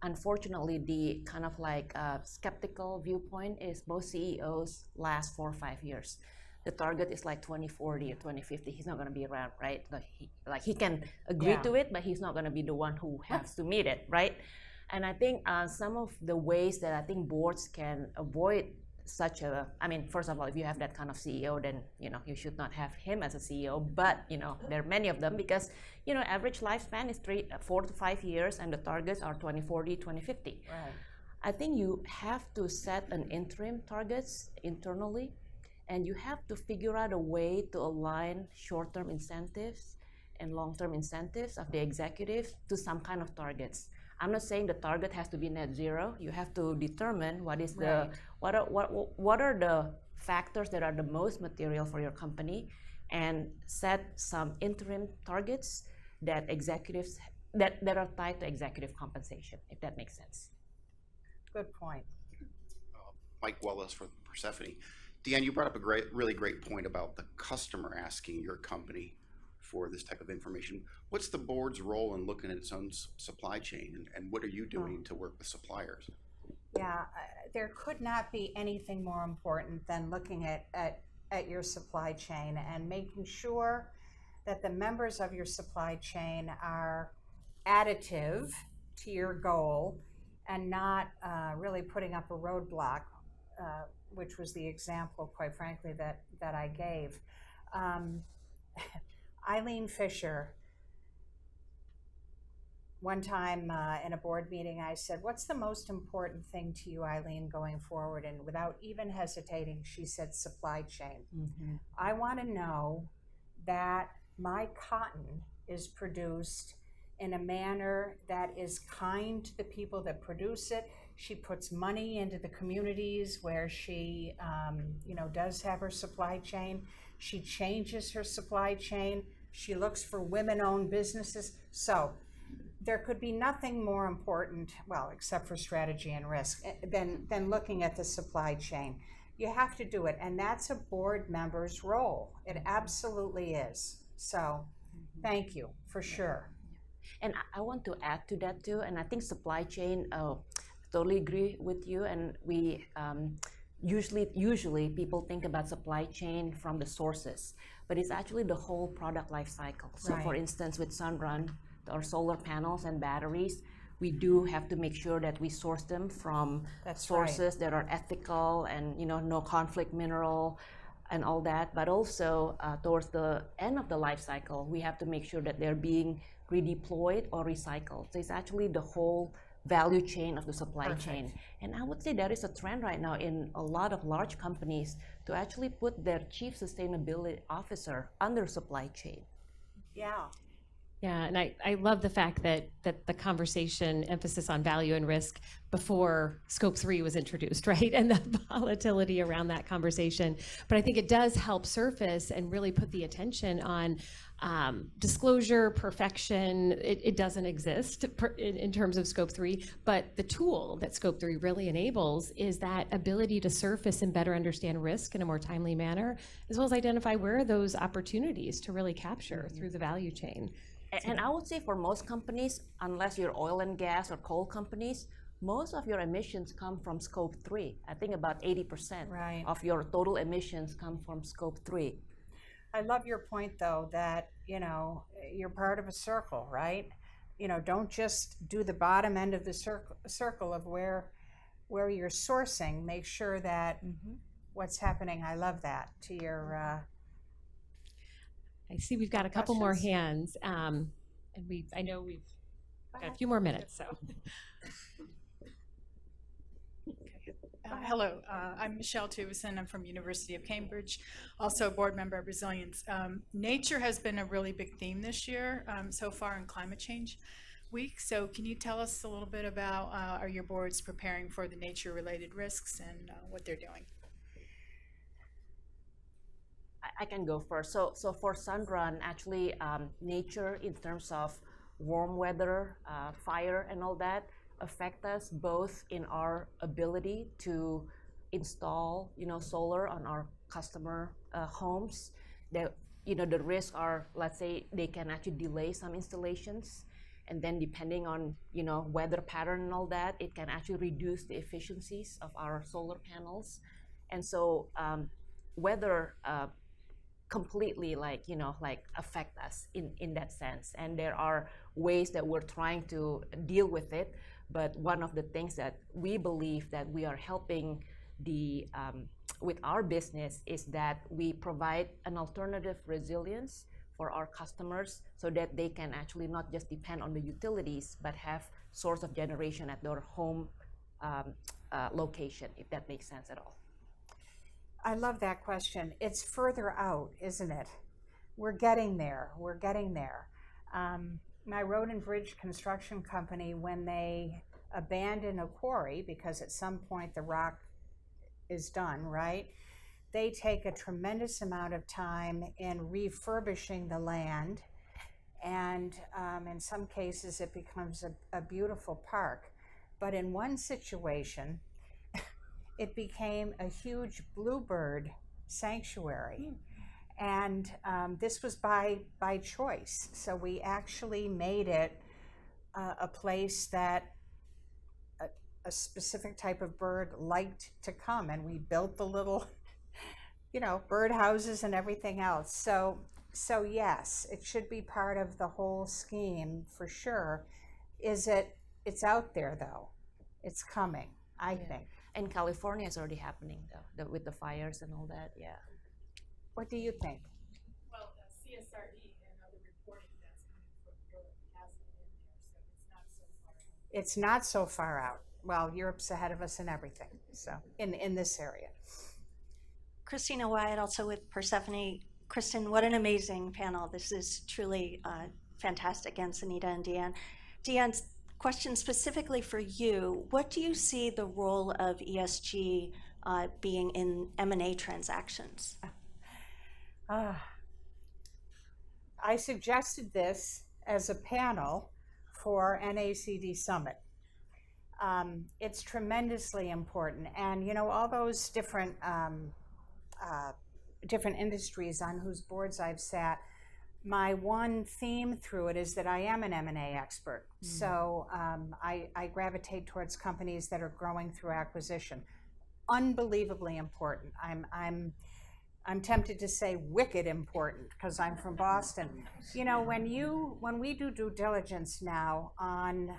[SPEAKER 9] unfortunately, the kind of like skeptical viewpoint is both CEOs last 4 or 5 years. The target is like 2040 or 2050. He's not going to be around, right? He can agree to it, but he's not going to be the one who has to meet it, right? And I think some of the ways that I think boards can avoid such a, I mean, first of all, if you have that kind of CEO, then, you should not have him as a CEO, but, there are many of them because, average lifespan is 4 to 5 years and the targets are 2040, 2050.
[SPEAKER 10] Right.
[SPEAKER 9] I think you have to set an interim targets internally, and you have to figure out a way to align short-term incentives and long-term incentives of the executives to some kind of targets. I'm not saying the target has to be net zero. You have to determine what is the what are the factors that are the most material for your company, and set some interim targets that executives that are tied to executive compensation, if that makes sense.
[SPEAKER 10] Good point.
[SPEAKER 12] Mike Wallace for Persephone. Deanne, you brought up a really great point about the customer asking your company for this type of information. What's the board's role in looking at its own supply chain, and what are you doing to work with suppliers?
[SPEAKER 10] Yeah, there could not be anything more important than looking at your supply chain and making sure that the members of your supply chain are additive to your goal and not really putting up a roadblock, which was the example, quite frankly, that I gave. Eileen Fisher, one time in a board meeting, I said, "What's the most important thing to you, Eileen, going forward?" And without even hesitating, she said, "Supply chain." Mm-hmm. I want to know that my cotton is produced in a manner that is kind to the people that produce it. She puts money into the communities where she, does have her supply chain. She changes her supply chain. She looks for women-owned businesses. So there could be nothing more important, well, except for strategy and risk, than looking at the supply chain. You have to do it, and that's a board member's role. It absolutely is. So thank you, for sure.
[SPEAKER 9] And I want to add to that too, and I think supply chain, totally agree with you, and we usually people think about supply chain from the sources, but it's actually the whole product life cycle. So
[SPEAKER 10] Right.
[SPEAKER 9] For instance, with Sunrun, our solar panels and batteries, we do have to make sure that we source them from sources that are ethical and no conflict mineral and all that, but also towards the end of the life cycle, we have to make sure that they're being redeployed or recycled. So it's actually the whole value chain of the supply
[SPEAKER 10] Perfect.
[SPEAKER 9] chain. And I would say there is a trend right now in a lot of large companies to actually put their chief sustainability officer under supply chain.
[SPEAKER 10] Yeah.
[SPEAKER 8] Yeah, and I love the fact that the conversation emphasis on value and risk before Scope 3 was introduced, right? And the volatility around that conversation. But I think it does help surface and really put the attention on disclosure, perfection. It doesn't exist in terms of Scope 3, but the tool that Scope 3 really enables is that ability to surface and better understand risk in a more timely manner, as well as identify where are those opportunities to really capture through the value chain.
[SPEAKER 9] And I would say for most companies, unless you're oil and gas or coal companies, most of your emissions come from Scope 3. I think about 80%
[SPEAKER 10] Right.
[SPEAKER 9] of your total emissions come from Scope 3.
[SPEAKER 10] I love your point, though, that, you know, you're part of a circle, right? You know, don't just do the bottom end of the circle of where you're sourcing. Make sure that what's happening. I love that. To your
[SPEAKER 8] I see we've got a couple more hands, and I know we've got a few more minutes, so.
[SPEAKER 13] Hello, I'm Michelle Tuvison. I'm from University of Cambridge, also a board member of Resilience. Nature has been a really big theme this year so far in Climate Change Week. So can you tell us a little bit about are your boards preparing for the nature-related risks and what they're doing?
[SPEAKER 9] I can go first. So for Sunrun, actually, nature in terms of warm weather, fire, and all that affect us both in our ability to install, solar on our customer homes. The risks are, let's say, they can actually delay some installations, and then depending on weather pattern and all that, it can actually reduce the efficiencies of our solar panels, and so weather completely affect us in that sense. And there are ways that we're trying to deal with it, but one of the things that we believe that we are helping with our business is that we provide an alternative resilience for our customers so that they can actually not just depend on the utilities but have source of generation at their home location, if that makes sense at all.
[SPEAKER 10] I love that question. It's further out, isn't it? We're getting there. We're getting there. My road and bridge construction company, when they abandon a quarry, because at some point the rock is done, right? They take a tremendous amount of time in refurbishing the land. And in some cases, it becomes a beautiful park. But in one situation, it became a huge bluebird sanctuary. And this was by choice. So we actually made it a place that a specific type of bird liked to come. And we built the little, bird houses and everything else. So yes, it should be part of the whole scheme for sure. It's out there though. It's coming, I think.
[SPEAKER 9] And California is already happening though, with the fires and all that, yeah.
[SPEAKER 10] What do you think?
[SPEAKER 13] Well, CSRE and other reporting that's coming from Europe has it in there, so it's not so far out.
[SPEAKER 10] It's not so far out. Well, Europe's ahead of us in everything, so in this area.
[SPEAKER 14] Christina Wyatt, also with Persephone. Kristen, what an amazing panel. This is truly fantastic, and Sunita and Deanne. Deanne, question specifically for you. What do you see the role of ESG being in M&A transactions?
[SPEAKER 10] I suggested this as a panel for NACD Summit. It's tremendously important, and all those different industries on whose boards I've sat, my one theme through it is that I am an M&A expert. So I gravitate towards companies that are growing through acquisition. Unbelievably important. I'm tempted to say wicked important because I'm from Boston. When we do due diligence now on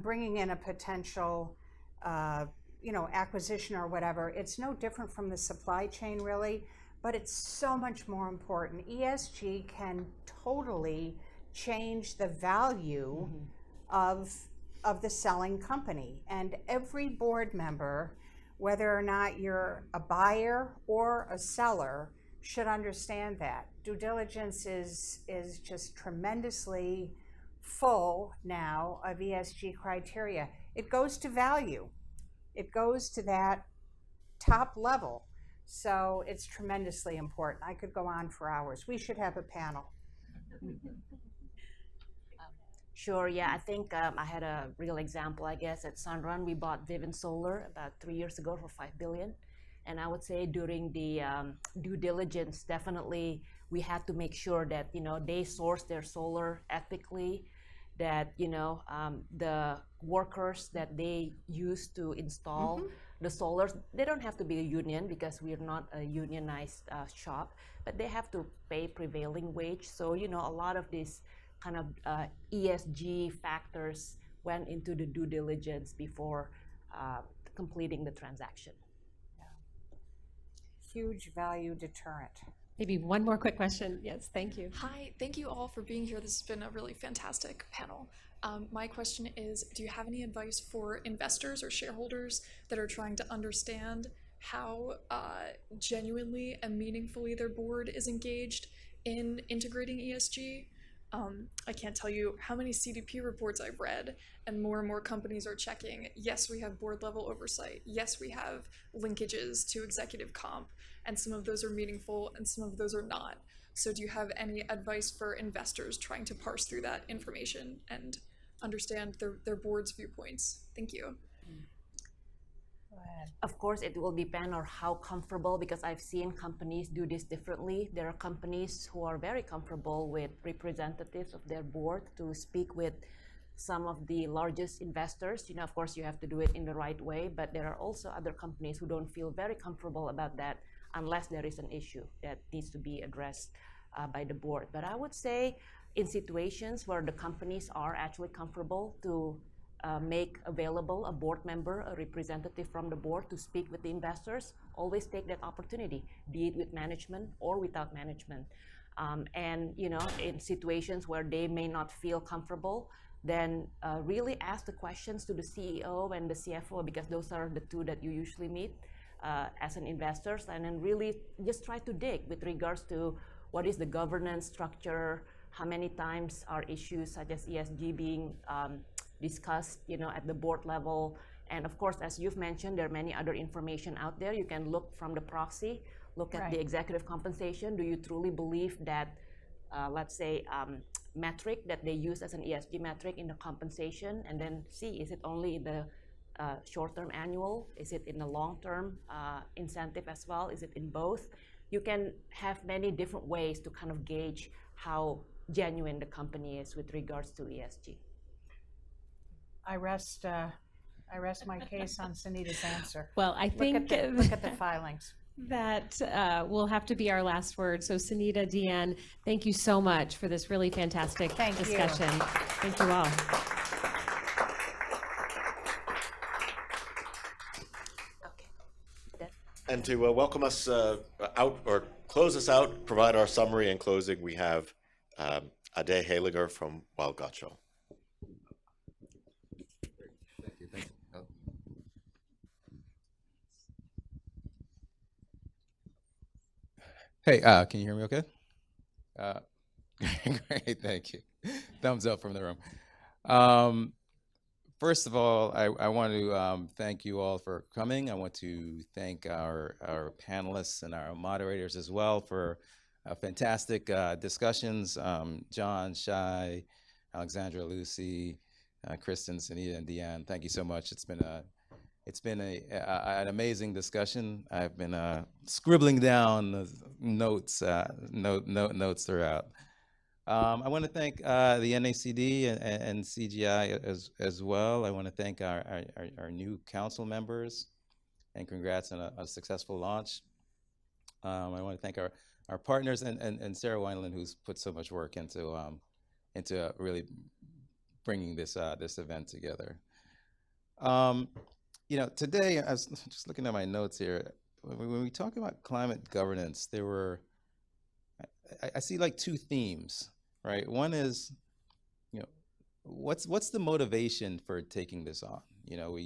[SPEAKER 10] bringing in a potential acquisition or whatever, it's no different from the supply chain really, but it's so much more important. ESG can totally change the value of the selling company. And every board member, whether or not you're a buyer or a seller, should understand that. Due diligence is just tremendously full now of ESG criteria. It goes to value. It goes to that top level. So it's tremendously important. I could go on for hours. We should have a panel.
[SPEAKER 9] Sure, yeah, I think I had a real example, I guess, at Sunrun. We bought Vivint Solar about 3 years ago for $5 billion. And I would say during the due diligence, definitely we had to make sure that, you know, they source their solar ethically, that, you know, the workers that they use to install the solars, they don't have to be a union because we're not a unionized shop, but they have to pay prevailing wage. So, you know, a lot of these kind of ESG factors went into the due diligence before completing the transaction.
[SPEAKER 10] Huge value deterrent.
[SPEAKER 8] Maybe one more quick question. Yes, thank you.
[SPEAKER 15] Hi, thank you all for being here. This has been a really fantastic panel. My question is, do you have any advice for investors or shareholders that are trying to understand how genuinely and meaningfully their board is engaged in integrating ESG? I can't tell you how many CDP reports I've read, and more companies are checking, yes, we have board level oversight. Yes, we have linkages to executive comp, and some of those are meaningful and some of those are not. So do you have any advice for investors trying to parse through that information and understand their board's viewpoints? Thank you.
[SPEAKER 9] Of course, it will depend on how comfortable, because I've seen companies do this differently. There are companies who are very comfortable with representatives of their board to speak with some of the largest investors. You know, of course, you have to do it in the right way, but there are also other companies who don't feel very comfortable about that unless there is an issue that needs to be addressed by the board. But I would say in situations where the companies are actually comfortable to make available a board member, a representative from the board to speak with the investors, always take that opportunity, be it with management or without management. And, you know, in situations where they may not feel comfortable, then really ask the questions to the CEO and the CFO, because those are the two that you usually meet as an investors, and then really just try to dig with regards to what is the governance structure, how many times are issues such as ESG being discussed, you know, at the board level. And of course, as you've mentioned, there are many other information out there. You can look from the proxy, look at the executive compensation. Do you truly believe that, let's say, metric that they use as an ESG metric in the compensation, and then see, is it only in the short-term annual? Is it in the long-term incentive as well? Is it in both? You can have many different ways to kind of gauge how genuine the company is with regards to ESG.
[SPEAKER 10] I rest my case on Sunita's answer.
[SPEAKER 8] Well, I think
[SPEAKER 10] look at the filings.
[SPEAKER 8] That will have to be our last word. So Sunita, Deanne, thank you so much for this really fantastic discussion. Thank you all.
[SPEAKER 1] And to welcome us out, or close us out, provide our summary and closing, we have Ade Haliger from Wild Gotcho.
[SPEAKER 16] Hey, can you hear me okay? Great, thank you. Thumbs up from the room. First of all, I want to thank you all for coming. I want to thank our panelists and our moderators as well for fantastic discussions. John, Shai, Alexandra, Lucy, Kristen, Sunita, and Deanne, thank you so much. It's been an amazing discussion. I've been scribbling down notes throughout. I want to thank the NACD and CGI as well. I want to thank our new council members, and congrats on a successful launch. I want to thank our partners and Sarah Wineland, who's put so much work into really bringing this event together. You know, today, I was just looking at my notes here. When we talk about climate governance, I see like two themes, right? One is, you know, what's the motivation for taking this on? You know,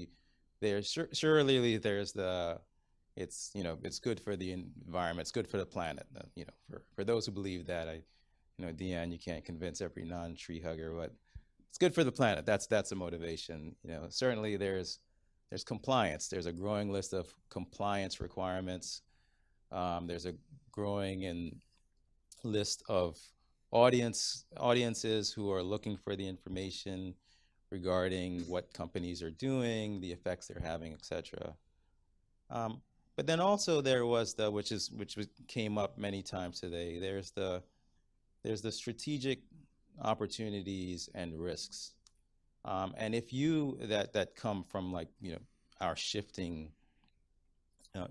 [SPEAKER 16] surely there's it's, you know, it's good for the environment, it's good for the planet. You know, for those who believe that, you know, Deanne, you can't convince every non-tree hugger, but it's good for the planet. That's a motivation. You know, certainly there's compliance. There's a growing list of compliance requirements. There's a growing list of audiences who are looking for the information regarding what companies are doing, the effects they're having, etc. But then also there was which came up many times today. There's the strategic opportunities and risks, and if that come from, like, you know, our shifting to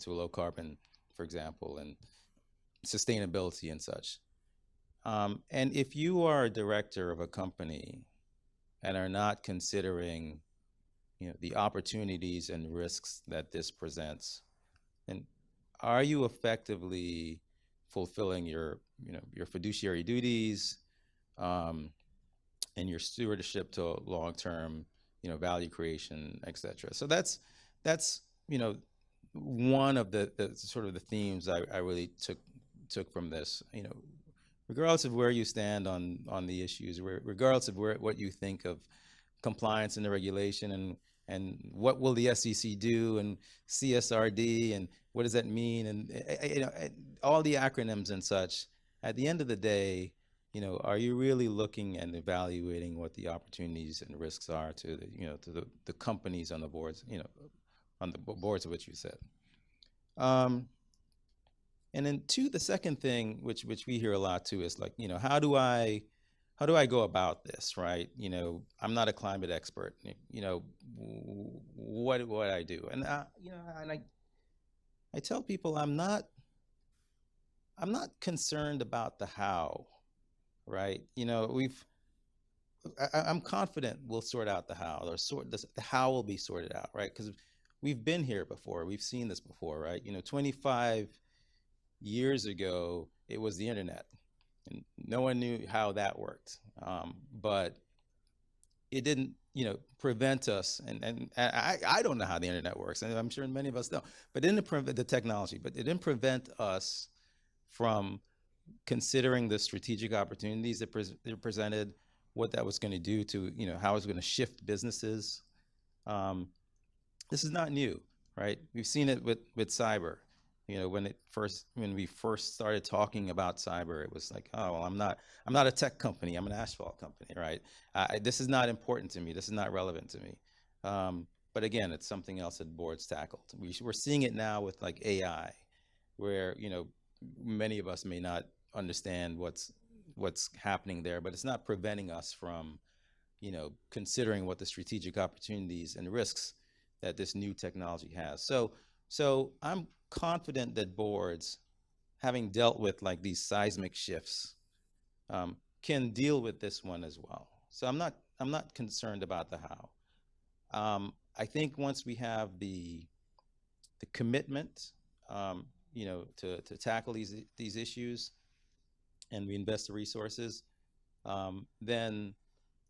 [SPEAKER 16] a low carbon, for example, and sustainability and such. And if you are a director of a company and are not considering, you know, the opportunities and risks that this presents, then are you effectively fulfilling your fiduciary duties, and your stewardship to long-term, you know, value creation, et cetera? So that's you know, one of the sort of the themes I really took from this. You know, regardless of where you stand on the issues, regardless of what you think of compliance and the regulation, and what will the SEC do, and CSRD, and what does that mean, and you know, all the acronyms and such. At the end of the day, you know, are you really looking and evaluating what the opportunities and risks are to the companies on the boards, you know, on the boards of which you sit? And then the second thing, which we hear a lot too, is like, you know, how do I go about this, right? You know, I'm not a climate expert. You know, what I do, and you know, and I tell people I'm not concerned about the how, right? You know, I'm confident we'll sort out the how, or the how will be sorted out, right? Because we've been here before, we've seen this before, right? You know, 25 years ago, it was the internet, and no one knew how that worked. But it didn't, you know, prevent us, and I don't know how the internet works, and I'm sure many of us don't, but it didn't prevent the technology, but it didn't prevent us from considering the strategic opportunities that presented, what that was going to do to, you know, how it was going to shift businesses. This is not new, right? We've seen it with cyber. You know, when we first started talking about cyber, it was like, oh, well, I'm not a tech company, I'm an asphalt company, right? This is not important to me. This is not relevant to me. But again, it's something else that boards tackled. We're seeing it now with, like, AI, where, you know, many of us may not understand what's happening there, but it's not preventing us from, you know, considering what the strategic opportunities and risks that this new technology has. So I'm confident that boards, having dealt with, like, these seismic shifts, can deal with this one as well. So I'm not concerned about the how. I think once we have the commitment, you know, to tackle these issues, and we invest the resources, then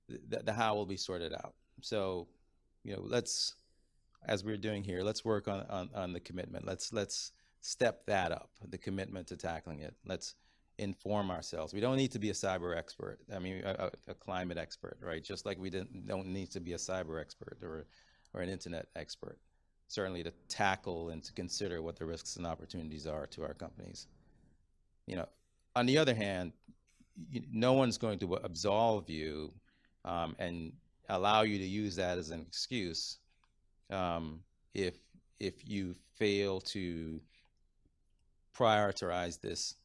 [SPEAKER 16] the how will be sorted out. So, you know, as we're doing here, let's work on the commitment. Let's step that up, the commitment to tackling it. Let's inform ourselves. We don't need to be a cyber expert. I mean, a climate expert, right? Just like we don't need to be a cyber expert or an internet expert, certainly to tackle and to consider what the risks and opportunities are to our companies. You know, on the other hand, no one's going to absolve you and allow you to use that as an excuse if you fail to prioritize this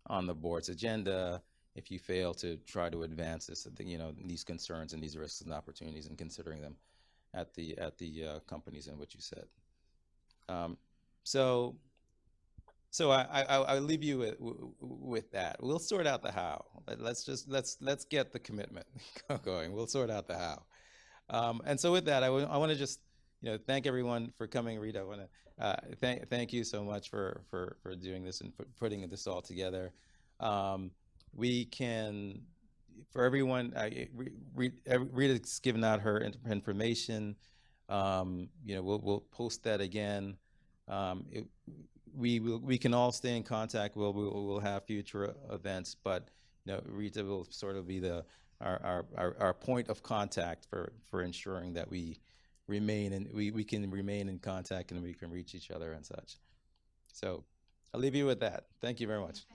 [SPEAKER 16] on the board's agenda, if you fail to try to advance this, you know, these concerns and these risks and opportunities, and considering them at the companies in which you sit. So I leave you with that. We'll sort out the how. Let's get the commitment going. We'll sort out the how. And so with that, I want to just, you know, thank everyone for coming. Rita, I want to thank you so much for doing this and putting this all together. We can, for everyone, Rita's given out her information. We'll post that again. We can all stay in contact. We'll have future events, but Rita will sort of be our point of contact for ensuring that we remain and we can remain in contact and we can reach each other and such. So I'll leave you with that. Thank you very much.